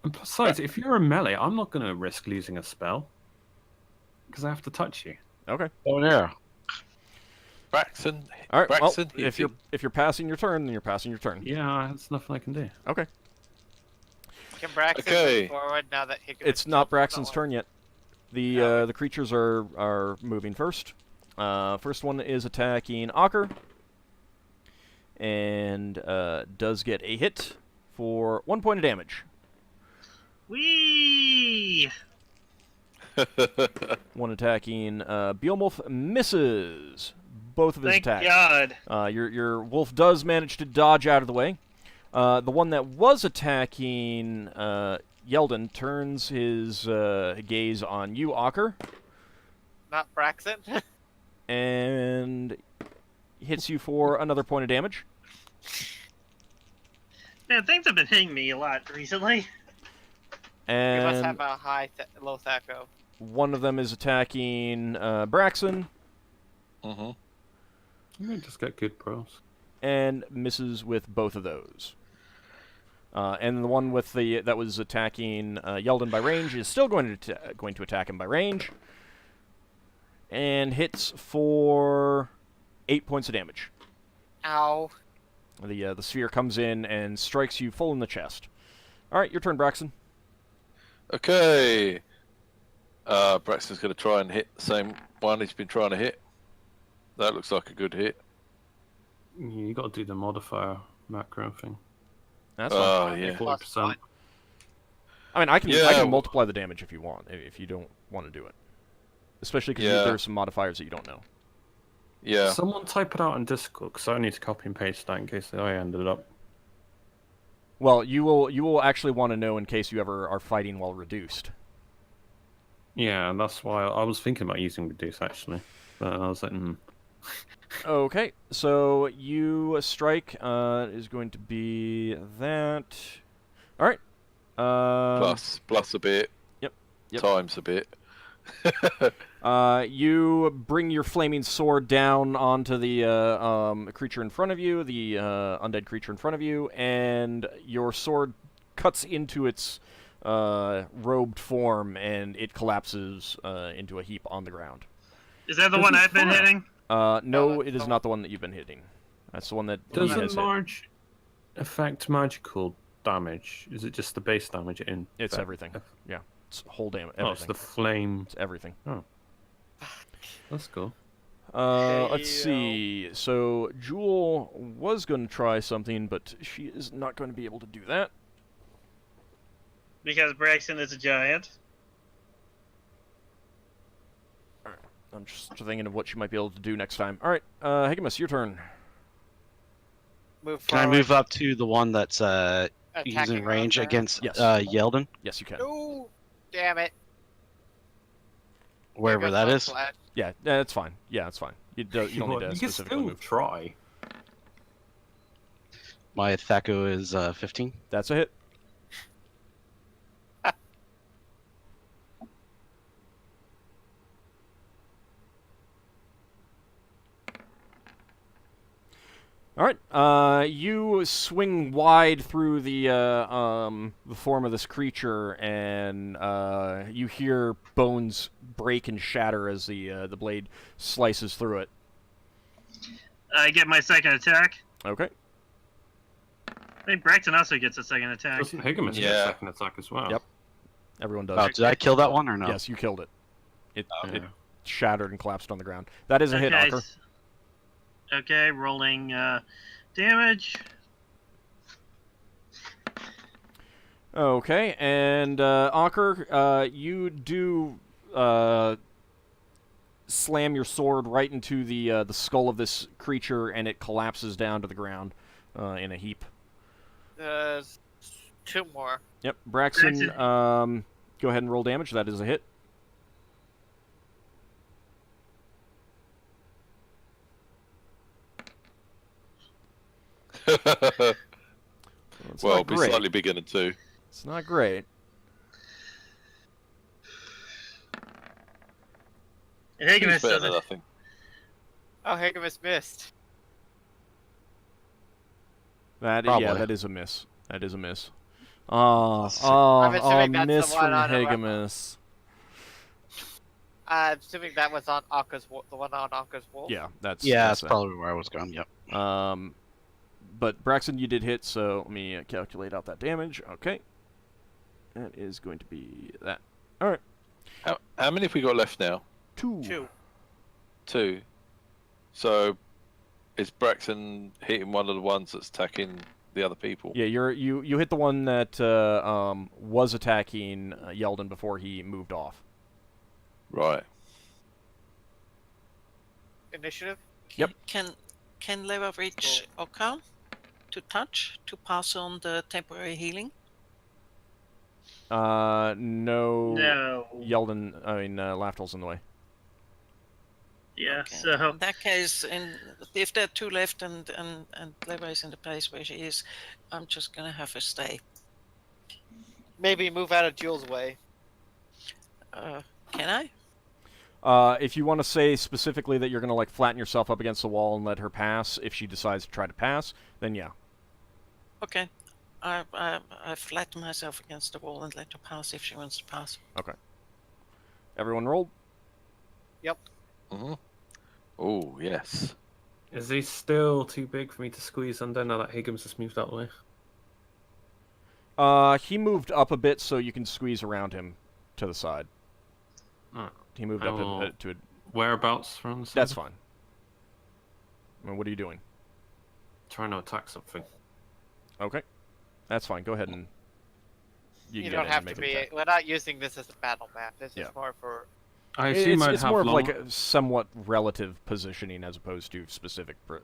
And besides, if you're a melee, I'm not going to risk losing a spell. Because I have to touch you. Okay. Oh, yeah. Braxon. All right. Braxon, Well, if you're passing your turn, then you're passing your turn. Yeah, there's nothing I can do. Okay. Can Braxton Okay. move forward now that Higgimus It's not Braxton's one? turn yet. The No. the creatures are moving first. First one is attacking Ockar, and does get a hit for 1 point of damage. Whee! One attacking Beelmolf misses both of his Thank attacks. God. Your wolf does manage to dodge out of the way. The one that was attacking Yeldan turns his gaze on you, Ockar, Not Braxton? and hits you for another point of damage. Man, things have been hitting me a lot recently. You must And have a low thaco. one of them is attacking Braxon Mm-hmm. You might just get good pros. and misses with both of those. And the one with that was attacking Yeldan by range is still going to attack him by range, and hits for 8 points of damage. Ow. The sphere comes in and strikes you full in the chest. All right, your turn, Braxon. Okay. Braxton's going to try and hit the same one he's been trying to hit. That looks like a good hit. You got to do the modifier macro thing. That's fine. Oh, yeah. 40%. I mean, I can Yeah. multiply the damage if you want, if you don't want to do it. Especially because Yeah. there's some modifiers that you don't know. Yeah. Someone type it out in Discord, because I need to copy and paste that in case I ended up. Well, you will actually want to know in case you ever are fighting while reduced. Yeah, and that's why I was thinking about using reduce actually, but I was like, Okay, so you strike is going to be that. All right. Plus a bit. Yep. Times a bit. You bring your flaming sword down onto the creature in front of you, the undead creature in front of you, and your sword cuts into its robed form, and it collapses into a heap on the ground. Is that the Does one it I've been fire? hitting? No, that's it is the not the one that you've been hitting. That's the one that he Doesn't has hit. large affect magical damage? Is it just the base damage in? It's everything. Yeah, it's whole damage. Oh, it's Everything. the flame. It's everything. That's cool. Let's see. So Jewel was going to try something, but she is not going to be able to do that. Because Braxon is a giant. I'm just thinking of what she might be able to do next time. All right, Higgimus, your turn. Move Can I forward. move up to the one that's using Attacking range Ockar. against Yes. Yeldan? Yes, you can. No, damn it. Wherever There that goes is. one flat. Yeah, that's fine. Yeah, that's fine. You don't need Well, to you can specifically still move. try. My Thaco is 15. That's a hit. All right. You swing wide through the form of this creature, and you hear bones break and shatter as the blade slices through it. I get my second attack. Okay. I think Braxton also gets a second attack. Doesn't Higgimus get Yeah. a second attack as well? Yep. Everyone does. Oh, did I kill that one or no? Yes, you killed it. It Yeah. shattered and collapsed on the ground. That is a hit, Okay, Ockar. Okay, rolling damage. Okay, and Ockar, you do slam your sword right into the skull of this creature, and it collapses down to the ground in a heap. There's 2 more. Yep, Braxon, Braxon. go ahead and roll damage. That is a hit. It's Well, not be great. slightly bigger than 2. It's not great. And Higgimus Better than doesn't. nothing. Oh, Higgimus missed. Yeah, Probably. that is a miss. That is a miss. I'm assuming that's the miss one from on a weapon. Higgimus. I'm assuming that was on Okka's the one on Okka's wolf. Yeah, that's Yeah, that's that's probably where I was going. Yep. that. But Braxton, you did hit, so let me calculate out that damage. Okay, that is going to be that. All right, How many have we got left now? 2. 2. 2. So, is Braxton hitting one of the ones that's attacking the other people? Yeah, you hit the one that was attacking Yeldan before he moved off. Right. Initiative? Yep. Can Leva reach Ockar to touch to pass on the temporary healing? No. No. Yeldan, Lafdul's in the way. Yeah, Okay. so In that case, if there are 2 left and Leva is in the place where she is, I'm just gonna have her stay. Maybe move out of Jules' way. Can I? If you want to say specifically that you're going to like flatten yourself up against the wall and let her pass, if she decides to try to pass, then yeah. Okay. I flatten myself against the wall and let her pass if she wants to pass. Everyone rolled. Yep. Mm-hmm. Oh, yes. Is he still too big for me to squeeze under now that Higgimus has moved out of the way? He moved up a bit so you can squeeze around him to the side. Alright. He moved I up will- to a... Whereabouts from the That's side? fine. I mean, what are you doing? Trying to attack something. Okay. That's fine. Go ahead and... You can don't get in have and to make an be. attack. We're not using this as a battle map. This Yeah. is more for. I assume I'd It's have more of long... like a somewhat relative positioning as opposed to specific Do I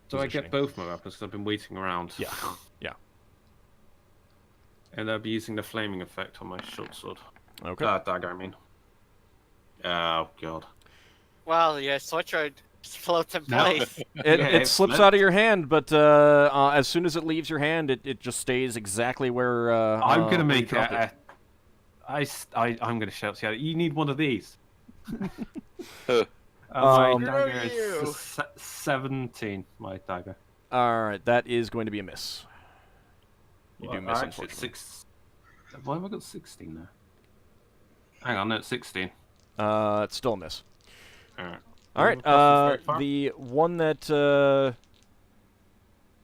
positioning. get both my weapons? Because I've been waiting around. Yeah. Yeah. And I'll be using the flaming effect on my short sword. Okay. Dagger, I mean. Oh, God. Well, yeah, switch your Just floats in No. place. It slips out of your hand, but as soon as it leaves your hand, it just stays exactly where. I'm gonna where you make dropped it. I'm gonna shout to you. You need one of these. Huh. My Um, dagger Screw you. is 17. My dagger. All right, that is going to be a miss. You do Well, miss, actually, unfortunately. Why have I got 16 there? Hang on, no, it's 16. It's still a miss. Alright. All right, Very far. the one that.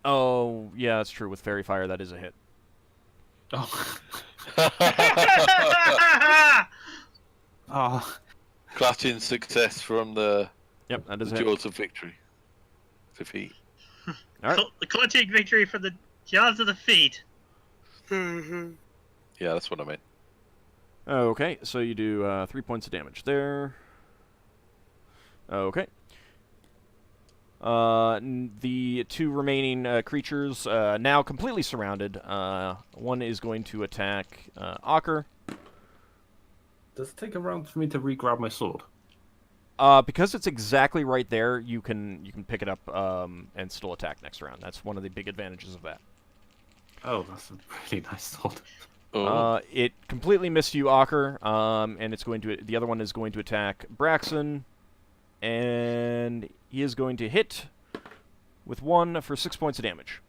Oh, yeah, that's true. With Fairy Fire, that is a hit. Oh. Oh. Clutching success from the Yep, that is a hit. jaws of victory. Defeat. All right. The clutching victory for the jaws of the feet. Yeah, that's what I meant. Okay, so you do 3 points of damage there. Okay. The two remaining creatures now completely surrounded. One is going to attack Ockar. Does it take a round for me to re-grab my sword? Because it's exactly right there, you can pick it up and still attack next round. That's one of the big advantages of that. Oh, that's a really nice sword. Oh. It completely missed you, Ockar, and it's going to. The other one is going to attack Braxon, and he is going to hit with 1 for 6 points of damage.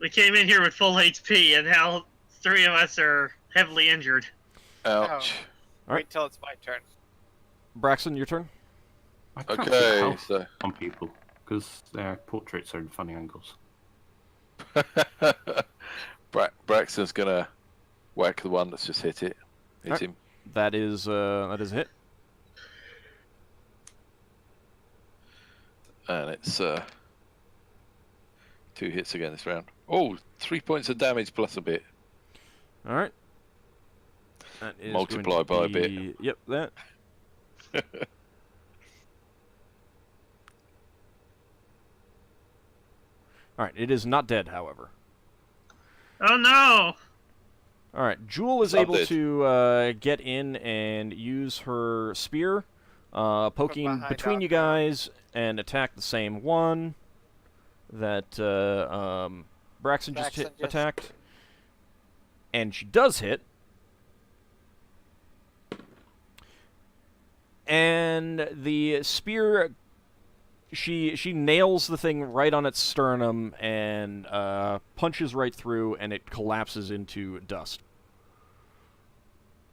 We came in here with full HP, and now 3 of us are heavily injured. Ouch. All right. Wait till it's my turn. Braxon, your turn. I can't see Okay, health so on people because their portraits are in funny angles. Braxton's gonna whack the one that's just hit it. Hit Alright. him. That is a hit. And it's 2 hits again this round. Oh, 3 points of damage plus a bit. All right. That is Multiply going to by a bit. be- Yep, that. All right, it is not dead, however. Oh no! All right, Jewel is Not able dead. to get in and use her spear, poking behind between you Ockar. guys and attack the same one that Braxon just Braxon just- attacked. And she does hit. And the spear, she nails the thing right on its sternum and punches right through, and it collapses into dust.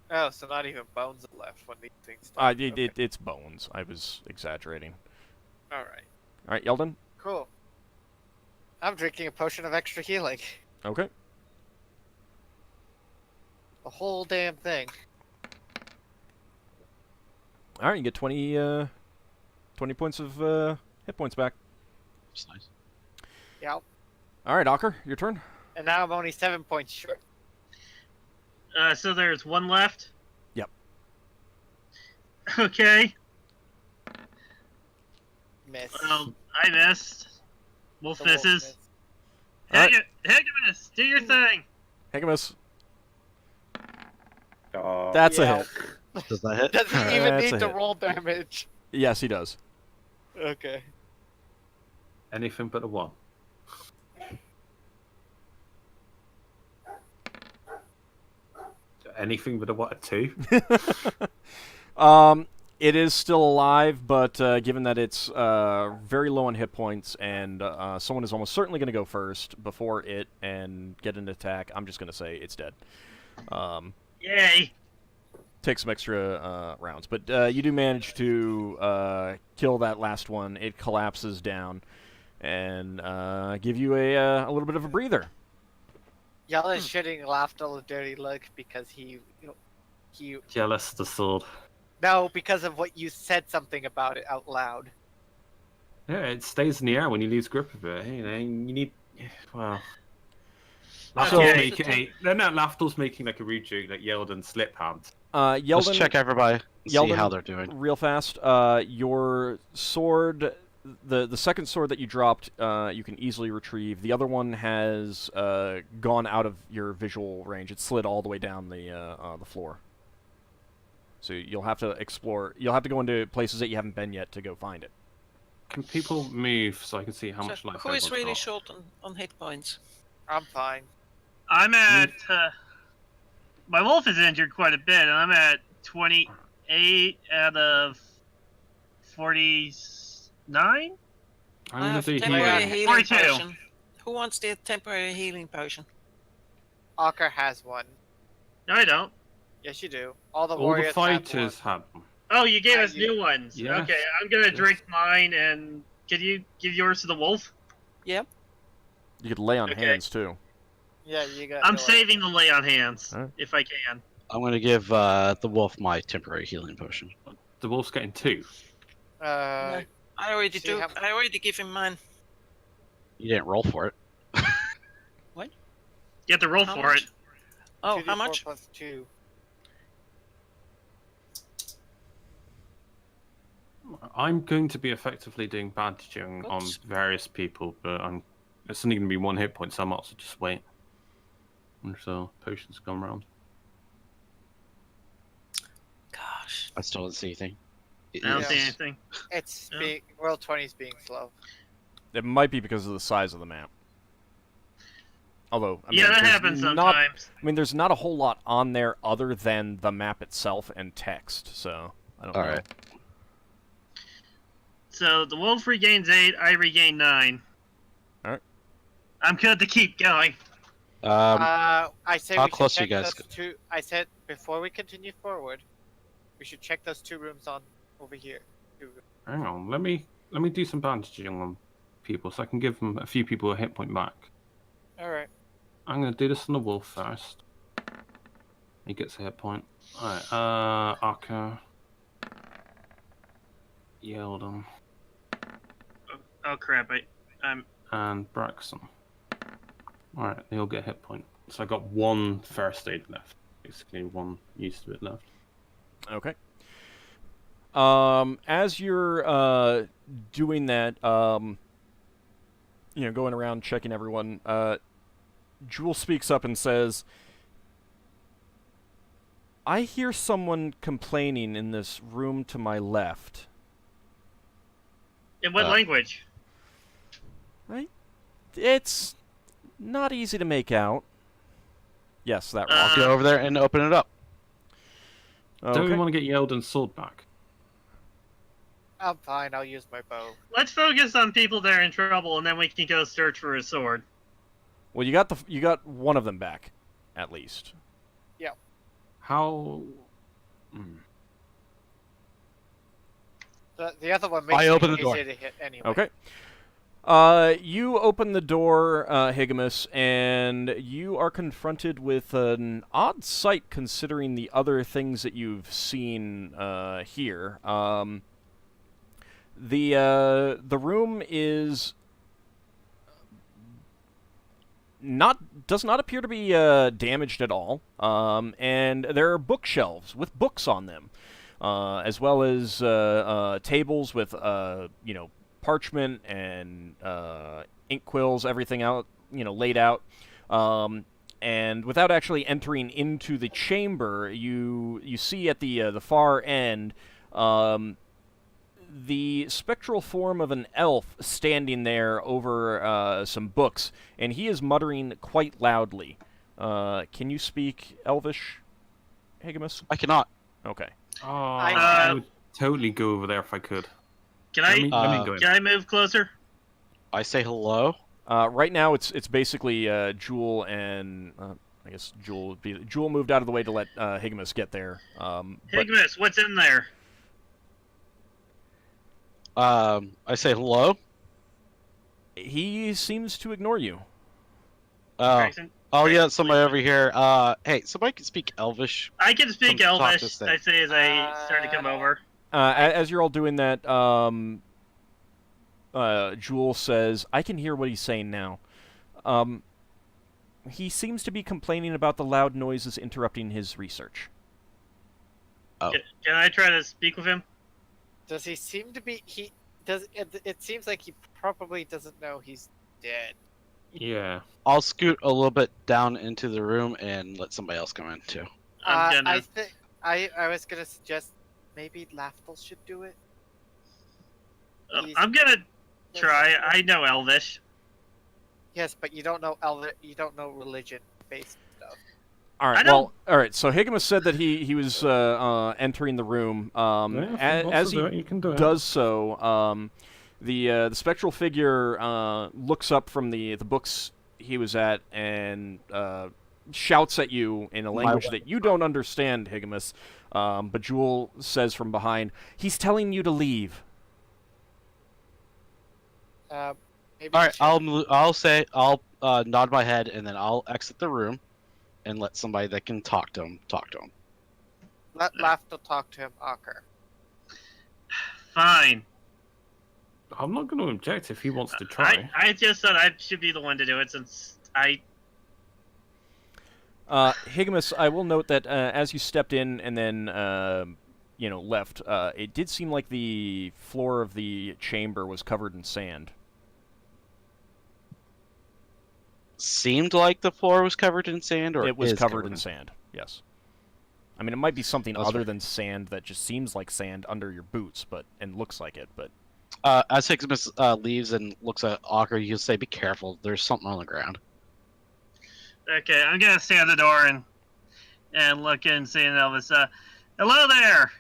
Oh, so not even bones are left when these things stop. It's bones. I was exaggerating. Alright. All right, Yeldan. Cool. I'm drinking a potion of extra healing. Okay. The whole damn thing. All right, you get 20 points of hit points back. That's nice. Yep. All right, Ockar, your turn. And now I'm only 7 points short. So there's 1 left? Yep. Okay. Miss. Well, I missed. Wolf The wolf misses. miss. Alright. Higgimus, do your thing! Higgimus. Oh. That's a Yeah. hit. Does that hit? Doesn't even That's need a to hit. roll damage. Yes, he does. Okay. Anything but a 1. Anything but a 2? It is still alive, but given that it's very low on hit points and someone is almost certainly going to go first before it and get an attack, I'm just going to say it's dead. Yay! Take some extra rounds, but you do manage to kill that last one. It collapses down and give you a little bit of a breather. Yeldan's shitting Lafdul a dirty look because he Jealous of the sword. no, because of what you said something about it out loud. Yeah, it stays in the air when you lose grip of it. You know, you need. Well. Okay. Lafdul's making like a rude joke, like Yeldan slip hand. Yeldan, Let's check everybody. See Yeldan- how they're doing. real fast. Your sword, the second sword that you dropped, you can easily retrieve. The other one has gone out of your visual range. It slid all the way down the floor. So you'll have to explore. You'll have to go into places that you haven't been yet to go find it. Can people move so I can see how So much life who is everyone's really got? short on hit points? I'm fine. I'm at. My wolf is injured quite a bit, and I'm at 28 out of 49. I'm I gonna have do temporary healing. healing 42. potion. Who wants the temporary healing potion? Ockar has one. No, I don't. Yes, you do. All the All the warriors fighters have have them. Oh, you gave I us new ones. Yes. Okay, I'm gonna Yes. drink mine, and can you give yours to the wolf? Yep. You could lay on Okay. hands too. one. Yeah, you got. I'm yours. saving the lay on hands Alright. if I can. I'm gonna give the wolf my temporary healing potion. The wolf's getting 2. Uh, I already see do. how- I already give him mine. You didn't roll for it. You have to roll How for much? it. Oh, 2d4 how much? plus 2. I'm going to be effectively doing bandaging on Oops. various people, but it's only going to be 1 hit point, so I might also just wait until potions come around. Gosh. I still didn't see anything. I don't see Yeah. anything. It's No. being World 20 is being slow. It might be because of the size of the map. Although, I mean, Yeah, that there's happens not- sometimes. I mean, there's not a whole lot on there other than the map itself and text, so I don't know. Alright. So the wolf regains 8, I regain 9. Alright. I'm good to keep going. I say how we should close check you guys those two. I said before we continue forward, we should check those 2 rooms on over here. Hang on, let me do some bandaging on people, so I can give them a few people a hit point back. All right. I'm going to do this on the wolf first. He gets a hit point. Alright, Ockar. Yeldan. Oh crap! I'm. And Braxon. Alright, they all get a hit point. So I got 1 first aid left. Basically, 1 used to it left. Okay. As you're doing that, going around checking everyone, Jewel speaks up and says, "I hear someone complaining in this room to my left." In what language? It's not easy to make out. Yes, that rock. Go over there and open it up. Don't we Okay. want to get Yeldan's sword back? I'm fine. I'll use my bow. Let's focus on people that are in trouble, and then we can go search for a sword. Well, you got one of them back, at least. How... The other one makes I it open the door. easier to hit anyway. Okay. You open the door, Higgimus, and you are confronted with an odd sight considering the other things that you've seen here. The room is does not appear to be damaged at all, and there are bookshelves with books on them, as well as tables with parchment and ink quills, everything out, laid out. And without actually entering into the chamber, you see at the far end the spectral form of an elf standing there over some books, and he is muttering quite loudly. Can you speak Elvish, Higgimus? I cannot. Okay. Oh, I I would totally go over there if I could. Can Let I? me go in. Can I move closer? I say hello. Right now, it's basically Jewel and I guess Jewel moved out of the way to let Higgimus get there. But Higgimus, what's in there? I say hello. he seems to ignore you. Braxon? Oh yeah, somebody over here. Hey, somebody can speak Elvish. I can speak Come talk Elvish. this thing. I say as I start to come over. As you're all doing that, Jewel says, "I can hear what he's saying now. He seems to be complaining about the loud noises interrupting his research." Oh. Can I try to speak with him? Does he seem to be? He does. It seems like he probably doesn't know he's dead. Yeah. I'll scoot a little bit down into the room and let somebody else come in too. I'm gonna. I think I was gonna suggest maybe Lafdul should do it. I'm gonna try. I know Elvish. Yes, but you don't know you don't know religion-based stuff. All I right. know- Well, all right. So Higgimus said that he was entering the room. Yeah, if he wants As to he do it, you can do it. does so, the spectral figure looks up from the books he was at and shouts at you in a language that you don't understand, Higgimus. But Jewel says from behind, "He's telling you to leave." Maybe All you right, should- I'll nod my head, and then I'll exit the room, and let somebody that can talk to him talk to him. let Lafdul talk to him, Ockar. Fine. I'm not going to object if he wants to try. I just thought I should be the one to do it since I. Higgimus, I will note that as you stepped in and then left, it did seem like the floor of the chamber was covered in sand. Seemed like the floor was covered in sand, or It was is covered in sand. Yes. I mean, it might be something That's other right. than sand that just seems like sand under your boots, and looks like it. But As Higgimus leaves and looks at Ockar, you say, "Be careful. There's something on the ground." Okay, I'm gonna stand at the door and look in, saying Elvis, hello there.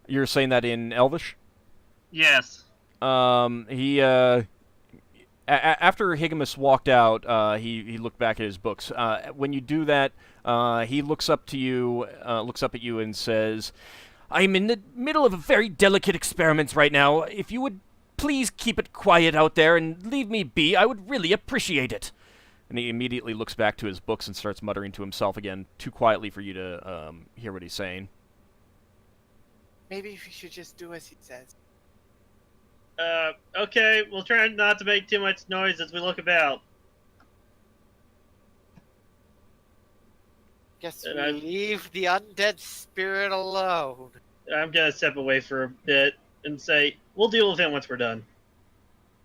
you're saying that in Elvish? Yes. After Higgimus walked out, he looked back at his books. When you do that, he looks up at you and says, "I'm in the middle of a very delicate experiment right now. If you would please keep it quiet out there and leave me be, I would really appreciate it." And he immediately looks back to his books and starts muttering to himself again, too quietly for you to hear what he's saying. Maybe we should just do as he says. Okay, we'll try not to make too much noise as we look about. Guess And we I- leave the undead spirit alone. I'm gonna step away for a bit and say, we'll deal with him once we're done.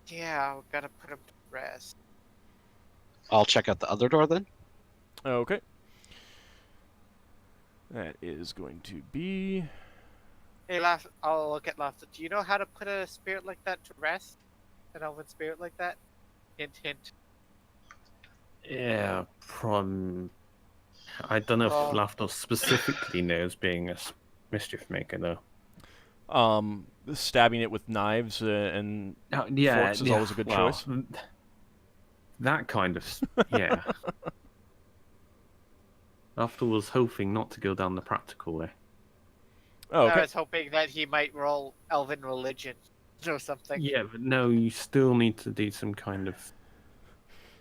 Yeah, we're gonna put him to rest. I'll check out the other door then. Okay. That is going to be... Hey, I'll look at Lafdul. Do you know how to put a spirit like that to rest? An elven spirit like that? Hint, hint. Yeah, I don't know if Oh. Lafdul specifically knows being a mischief maker, though. Stabbing it with knives and Yeah, forks is always a good choice. That kind of, yeah. Lafdul was hoping not to go down the practical way. Oh, I okay. was hoping that he might roll elven religion or something. Yeah, but no, you still need to do some kind of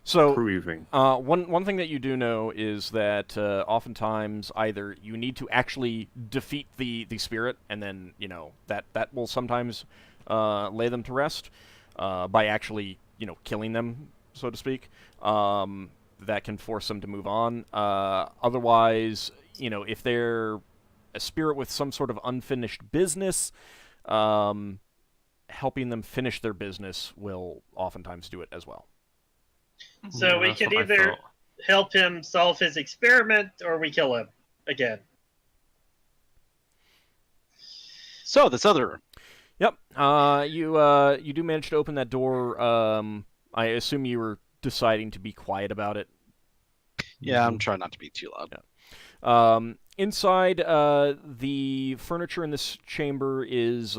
So, proving. one thing that you do know is that oftentimes either you need to actually defeat the spirit, and then that will sometimes lay them to rest by actually killing them, so to speak. That can force them to move on. Otherwise, if they're a spirit with some sort of unfinished business, helping them finish their business will oftentimes do it as well. So Yeah, we that's can what I either thought. help him solve his experiment or we kill him again. So this other room. Yep. You do manage to open that door. I assume you were deciding to be quiet about it. Yeah, I'm trying not to be too loud. Inside, the furniture in this chamber has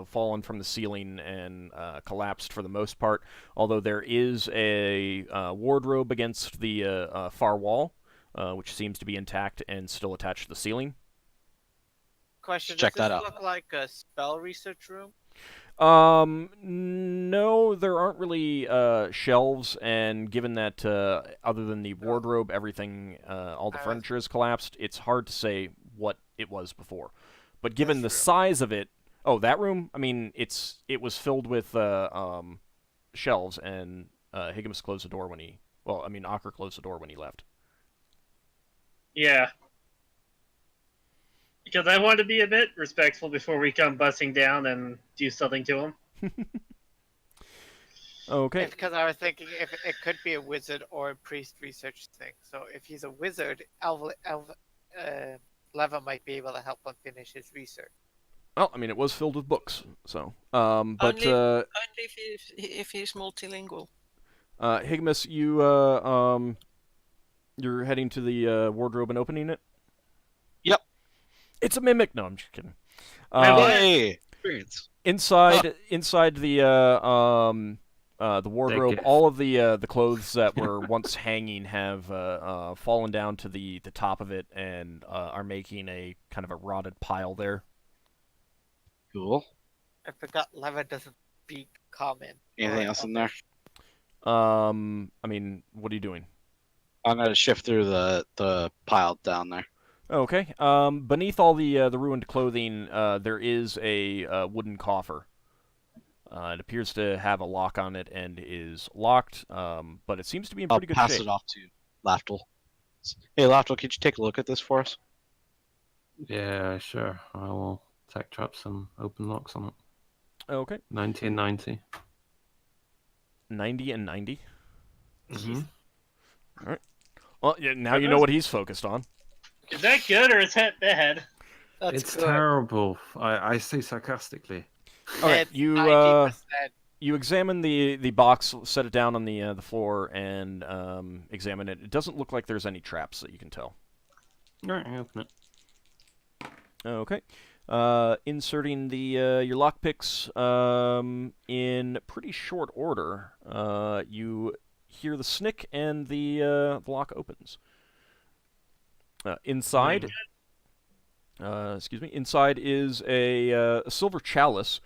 fallen from the ceiling and collapsed for the most part. Although there is a wardrobe against the far wall, which seems to be intact and still attached to the ceiling. Question, Check does this that out. look like a spell research room? No, there aren't really shelves, and given that other than the wardrobe, everything, all the I was- furniture is collapsed, it's hard to say what it was before. But given the That's true. size of it, that room, I mean, it was filled with shelves, and Higgimus closed the door when Ockar closed the door when he left. Yeah. Because I want to be a bit respectful before we come busting down and do something to him. Okay. Because I was thinking if it could be a wizard or a priest research thing. So if he's a wizard, Leva might be able to help him finish his research. Well, I mean, it was filled with books, so. But Only if he's multilingual. Higgimus, you're heading to the wardrobe and opening it. Yep. It's a mimic. No, I'm just kidding. Hey, experience. Inside the wardrobe, Giff. all of the clothes that were once hanging have fallen down to the top of it and are making a kind of a rotted pile there. Cool. I forgot Leva doesn't speak common. Anything or else in there? I mean, what are you doing? I'm gonna shift through the pile down there. Okay. Beneath all the ruined clothing, there is a wooden coffer. It appears to have a lock on it and is locked, but it seems to be in I'll pretty good pass shape. it off to Lafdul. Hey, Lafdul, could you take a look at this for us? Yeah, sure. I will tech trap some open locks on it. Okay. 90 and 90. 90 and 90. Mm-hmm. Well, yeah, now you know what he's focused on. Is that good or is that bad? That's It's good. terrible. I say sarcastically. Okay, It's you 90%. you examine the box, set it down on the floor, and examine it. It doesn't look like there's any traps that you can tell. Alright, I open it. Okay. Inserting the your lockpicks in pretty short order. You hear the snick and the lock opens. Inside, inside is a silver chalice,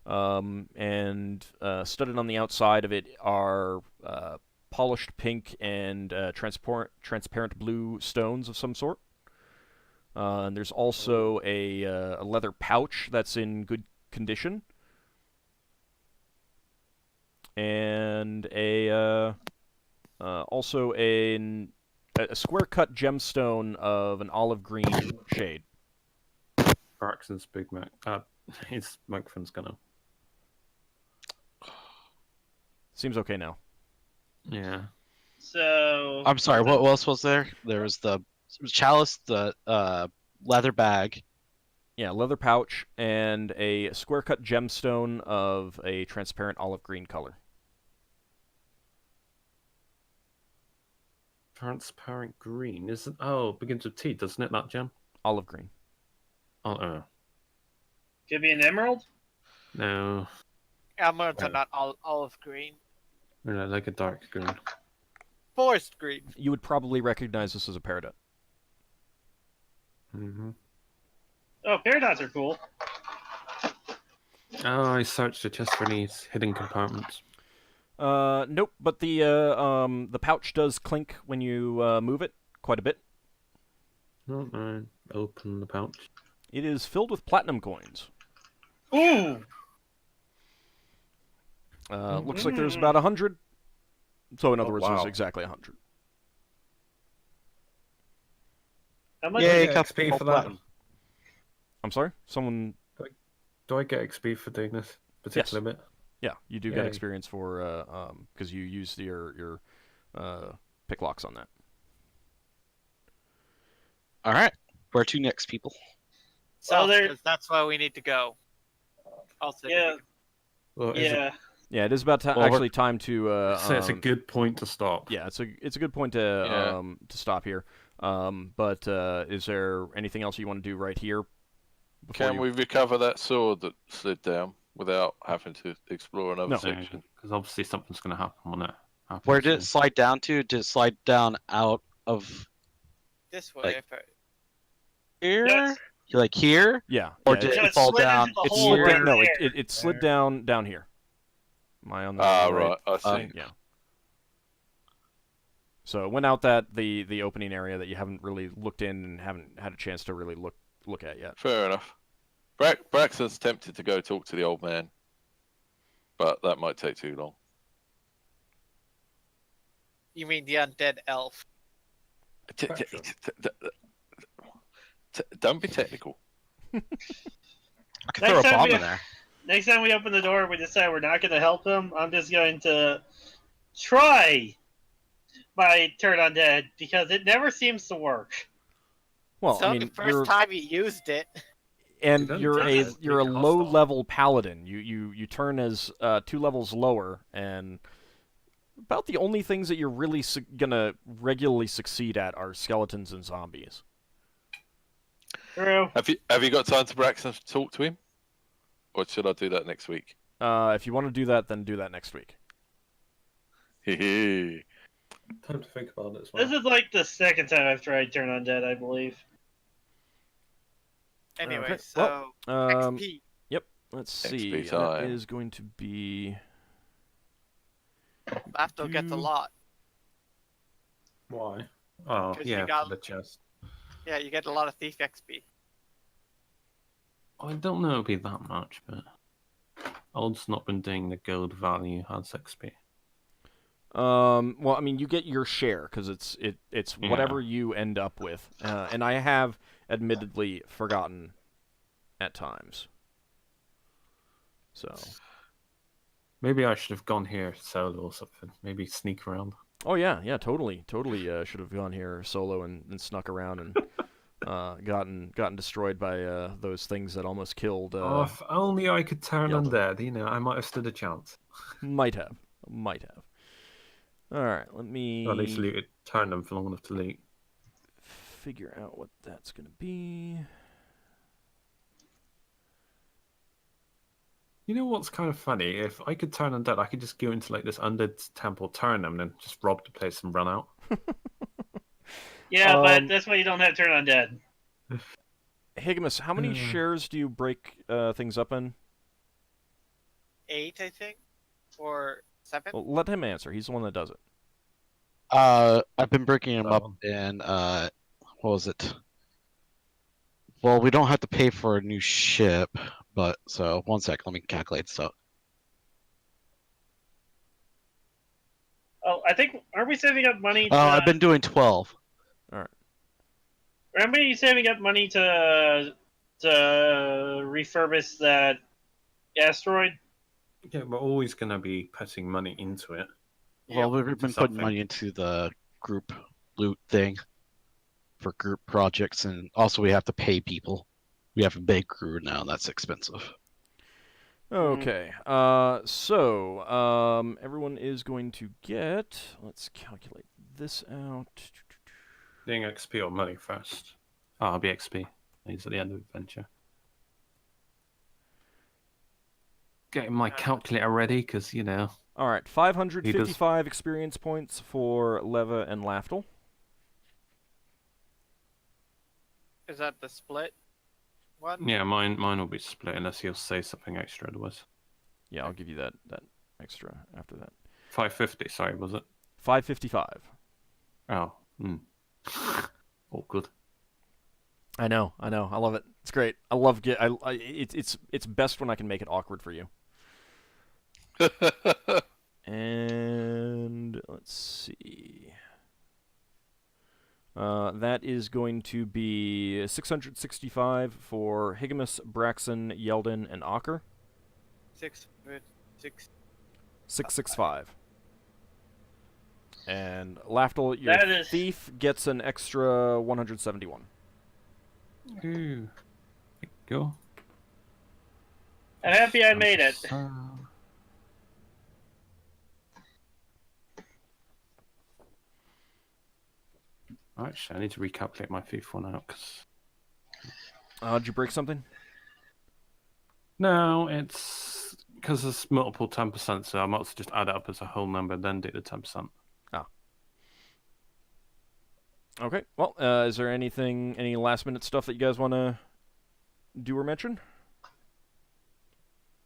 and studded on the outside of it are polished pink and transparent blue stones of some sort. And there's also a leather pouch that's in good condition, and also a square-cut gemstone of an olive green shade. Braxon's big mic. His microphone's gonna. Seems okay now. Yeah. So I'm sorry. What else was there? There was the chalice, the leather bag. Yeah, leather pouch and a square-cut gemstone of a transparent olive green color. Transparent green, isn't? Oh, it begins with T, doesn't it? That gem? Olive green. Oh, could be an emerald. no, Emeralds are not olive green. no, like a dark green. Forest green. You would probably recognize this as a peridot. Mm-hmm. Oh, paradots are cool. Oh, I searched the chest for any hidden compartments. Nope, but the pouch does clink when you move it quite a bit. Oh, I open the pouch. It is filled with platinum coins. Ooh. Looks like there's about 100. So in other Oh, words, wow. there's exactly 100. How much? Yay, get couple XP for that? platinum. I'm sorry? Someone... Do I get XP for doing this particular bit? Yeah, you do get Yay. experience for, because you used your pick locks on that. All right. Where to next, people? So there- that's why we need to go. Also, Yeah. Well, is it- Yeah. Yeah, it is about Well, actually time to. so it's a good point to stop. Yeah, it's a good point to stop here. But is there anything else you want to do right here? Can we recover that sword that slid down without having to explore another No. section? Because obviously something's going to happen when it happens. Where did it slide down to? Did it slide down out of this way. like- if I... here? Yes. Like here? Yeah. Or yeah, did So it it fall slid down? into the it hole slid right down. No, there. it slid down here. Am I on the Ah, right. I see. Yeah. So it went out the opening area that you haven't really looked in and haven't had a chance to really look at yet. Fair enough. Braxon's tempted to go talk to the old man, but that might take too long. You mean the undead elf? Don't be technical. I could throw a Next time bomb we- in there. Next time we open the door, we decide we're not going to help him. I'm just going to try my turn undead because it never seems to work. Well, So I mean, the first time you used it. And don't you're take a it, you're a take it low hostile. level paladin. You turn as 2 levels lower, and about the only things that you're really gonna regularly succeed at are skeletons and zombies. True. Have you got time to Braxon to talk to him, or should I do that next week? If you want to do that, then do that next week. Hehe. Time to think about it as well. This is like the second time I've tried Turn Undead, I believe. Anyway, Okay, so well, XP. Let's XP see. That time. is going to be. Lafdul gets a lot. Why? Oh, 'Cause you yeah, got- for the chest. Yeah, you get a lot of thief XP. I don't know it'll be that much, but Old's not been doing the gold value as XP. Well, I mean, you get your share because it's Yeah. whatever you end up with, and I have admittedly forgotten at times. So. Maybe I should have gone here solo or something. Maybe sneak around. Oh yeah, totally. Should have gone here solo and snuck around and gotten destroyed by those things that almost killed. Oh, if only I could turn Yeldan. undead, you know, I might have stood a chance. Might have. All right, let me Or at least turn them for long enough to loot. figure out what that's gonna be. You know what's kind of funny? If I could turn undead, I could just go into like this undead temple, turn them, and then just rob the place and run out. Yeah, but this way you don't have Turn Undead. Higgimus, how many shares do you break things up in? 8, I think, or 7. Well, let him answer. He's the one that does it. I've been breaking them up one. in what was it? Well, we don't have to pay for a new ship, but so 1 sec, let me calculate. So Oh, I think aren't we saving up money? To, I've been doing 12. Aren't we saving up money to refurbish that asteroid? Yeah, we're always going to be putting money into it. Well, we've been putting something. money into the group loot thing for group projects, and also we have to pay people. We have a big crew now, that's expensive. Okay. So everyone is going to get. Let's calculate this out. Doing XP or money first. Oh, I'll be XP. These at the end of the adventure. Getting my calculator ready, because, you know. All right, 555 experience points for Leva and Lafdul. Is that the split one? Yeah, mine will be split unless you'll say something extra otherwise. Yeah, I'll give you that extra after that. 550, sorry, was it? 555. Oh, all good. I know. I love it. It's great. I love it's best when I can make it awkward for you. And let's see. That is going to be 665 for Higgimus, Braxon, Yeldan, and Ockar. 665. And Lafdul, your That is- thief gets an extra 171. Ooh. Go. I'm happy I made it. Actually, I need to recalculate my thief one out, because... Did you break something? No, it's... Because there's multiple 10%, so I might as well just add it up as a whole number, then do the 10%. Okay. Well, is there any last minute stuff that you guys want to do or mention?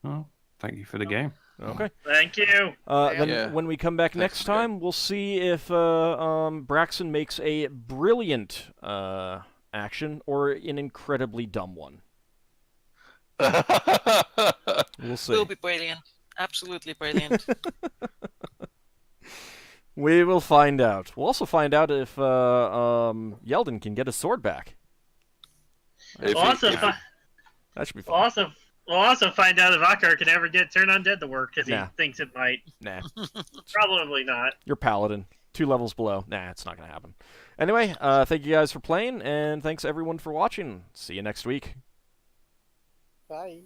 Oh, thank you for the game. Okay. Thank you. Then Yeah. when we come back Thanks next for the game. time, we'll see if Braxon makes a brilliant action or an incredibly dumb one. We'll see. Will be brilliant. Absolutely brilliant. We will find out. We'll also find out if Yeldan can get his sword back. If We'll he- also, if he- fi- That should be we'll fun. also find out if Ockar can ever get Turn Undead to work, because Nah. he thinks it might. Nah, Probably not. you're paladin. 2 levels below. Nah, it's not gonna happen. Anyway, thank you guys for playing, and thanks everyone for watching. See you next week. Bye.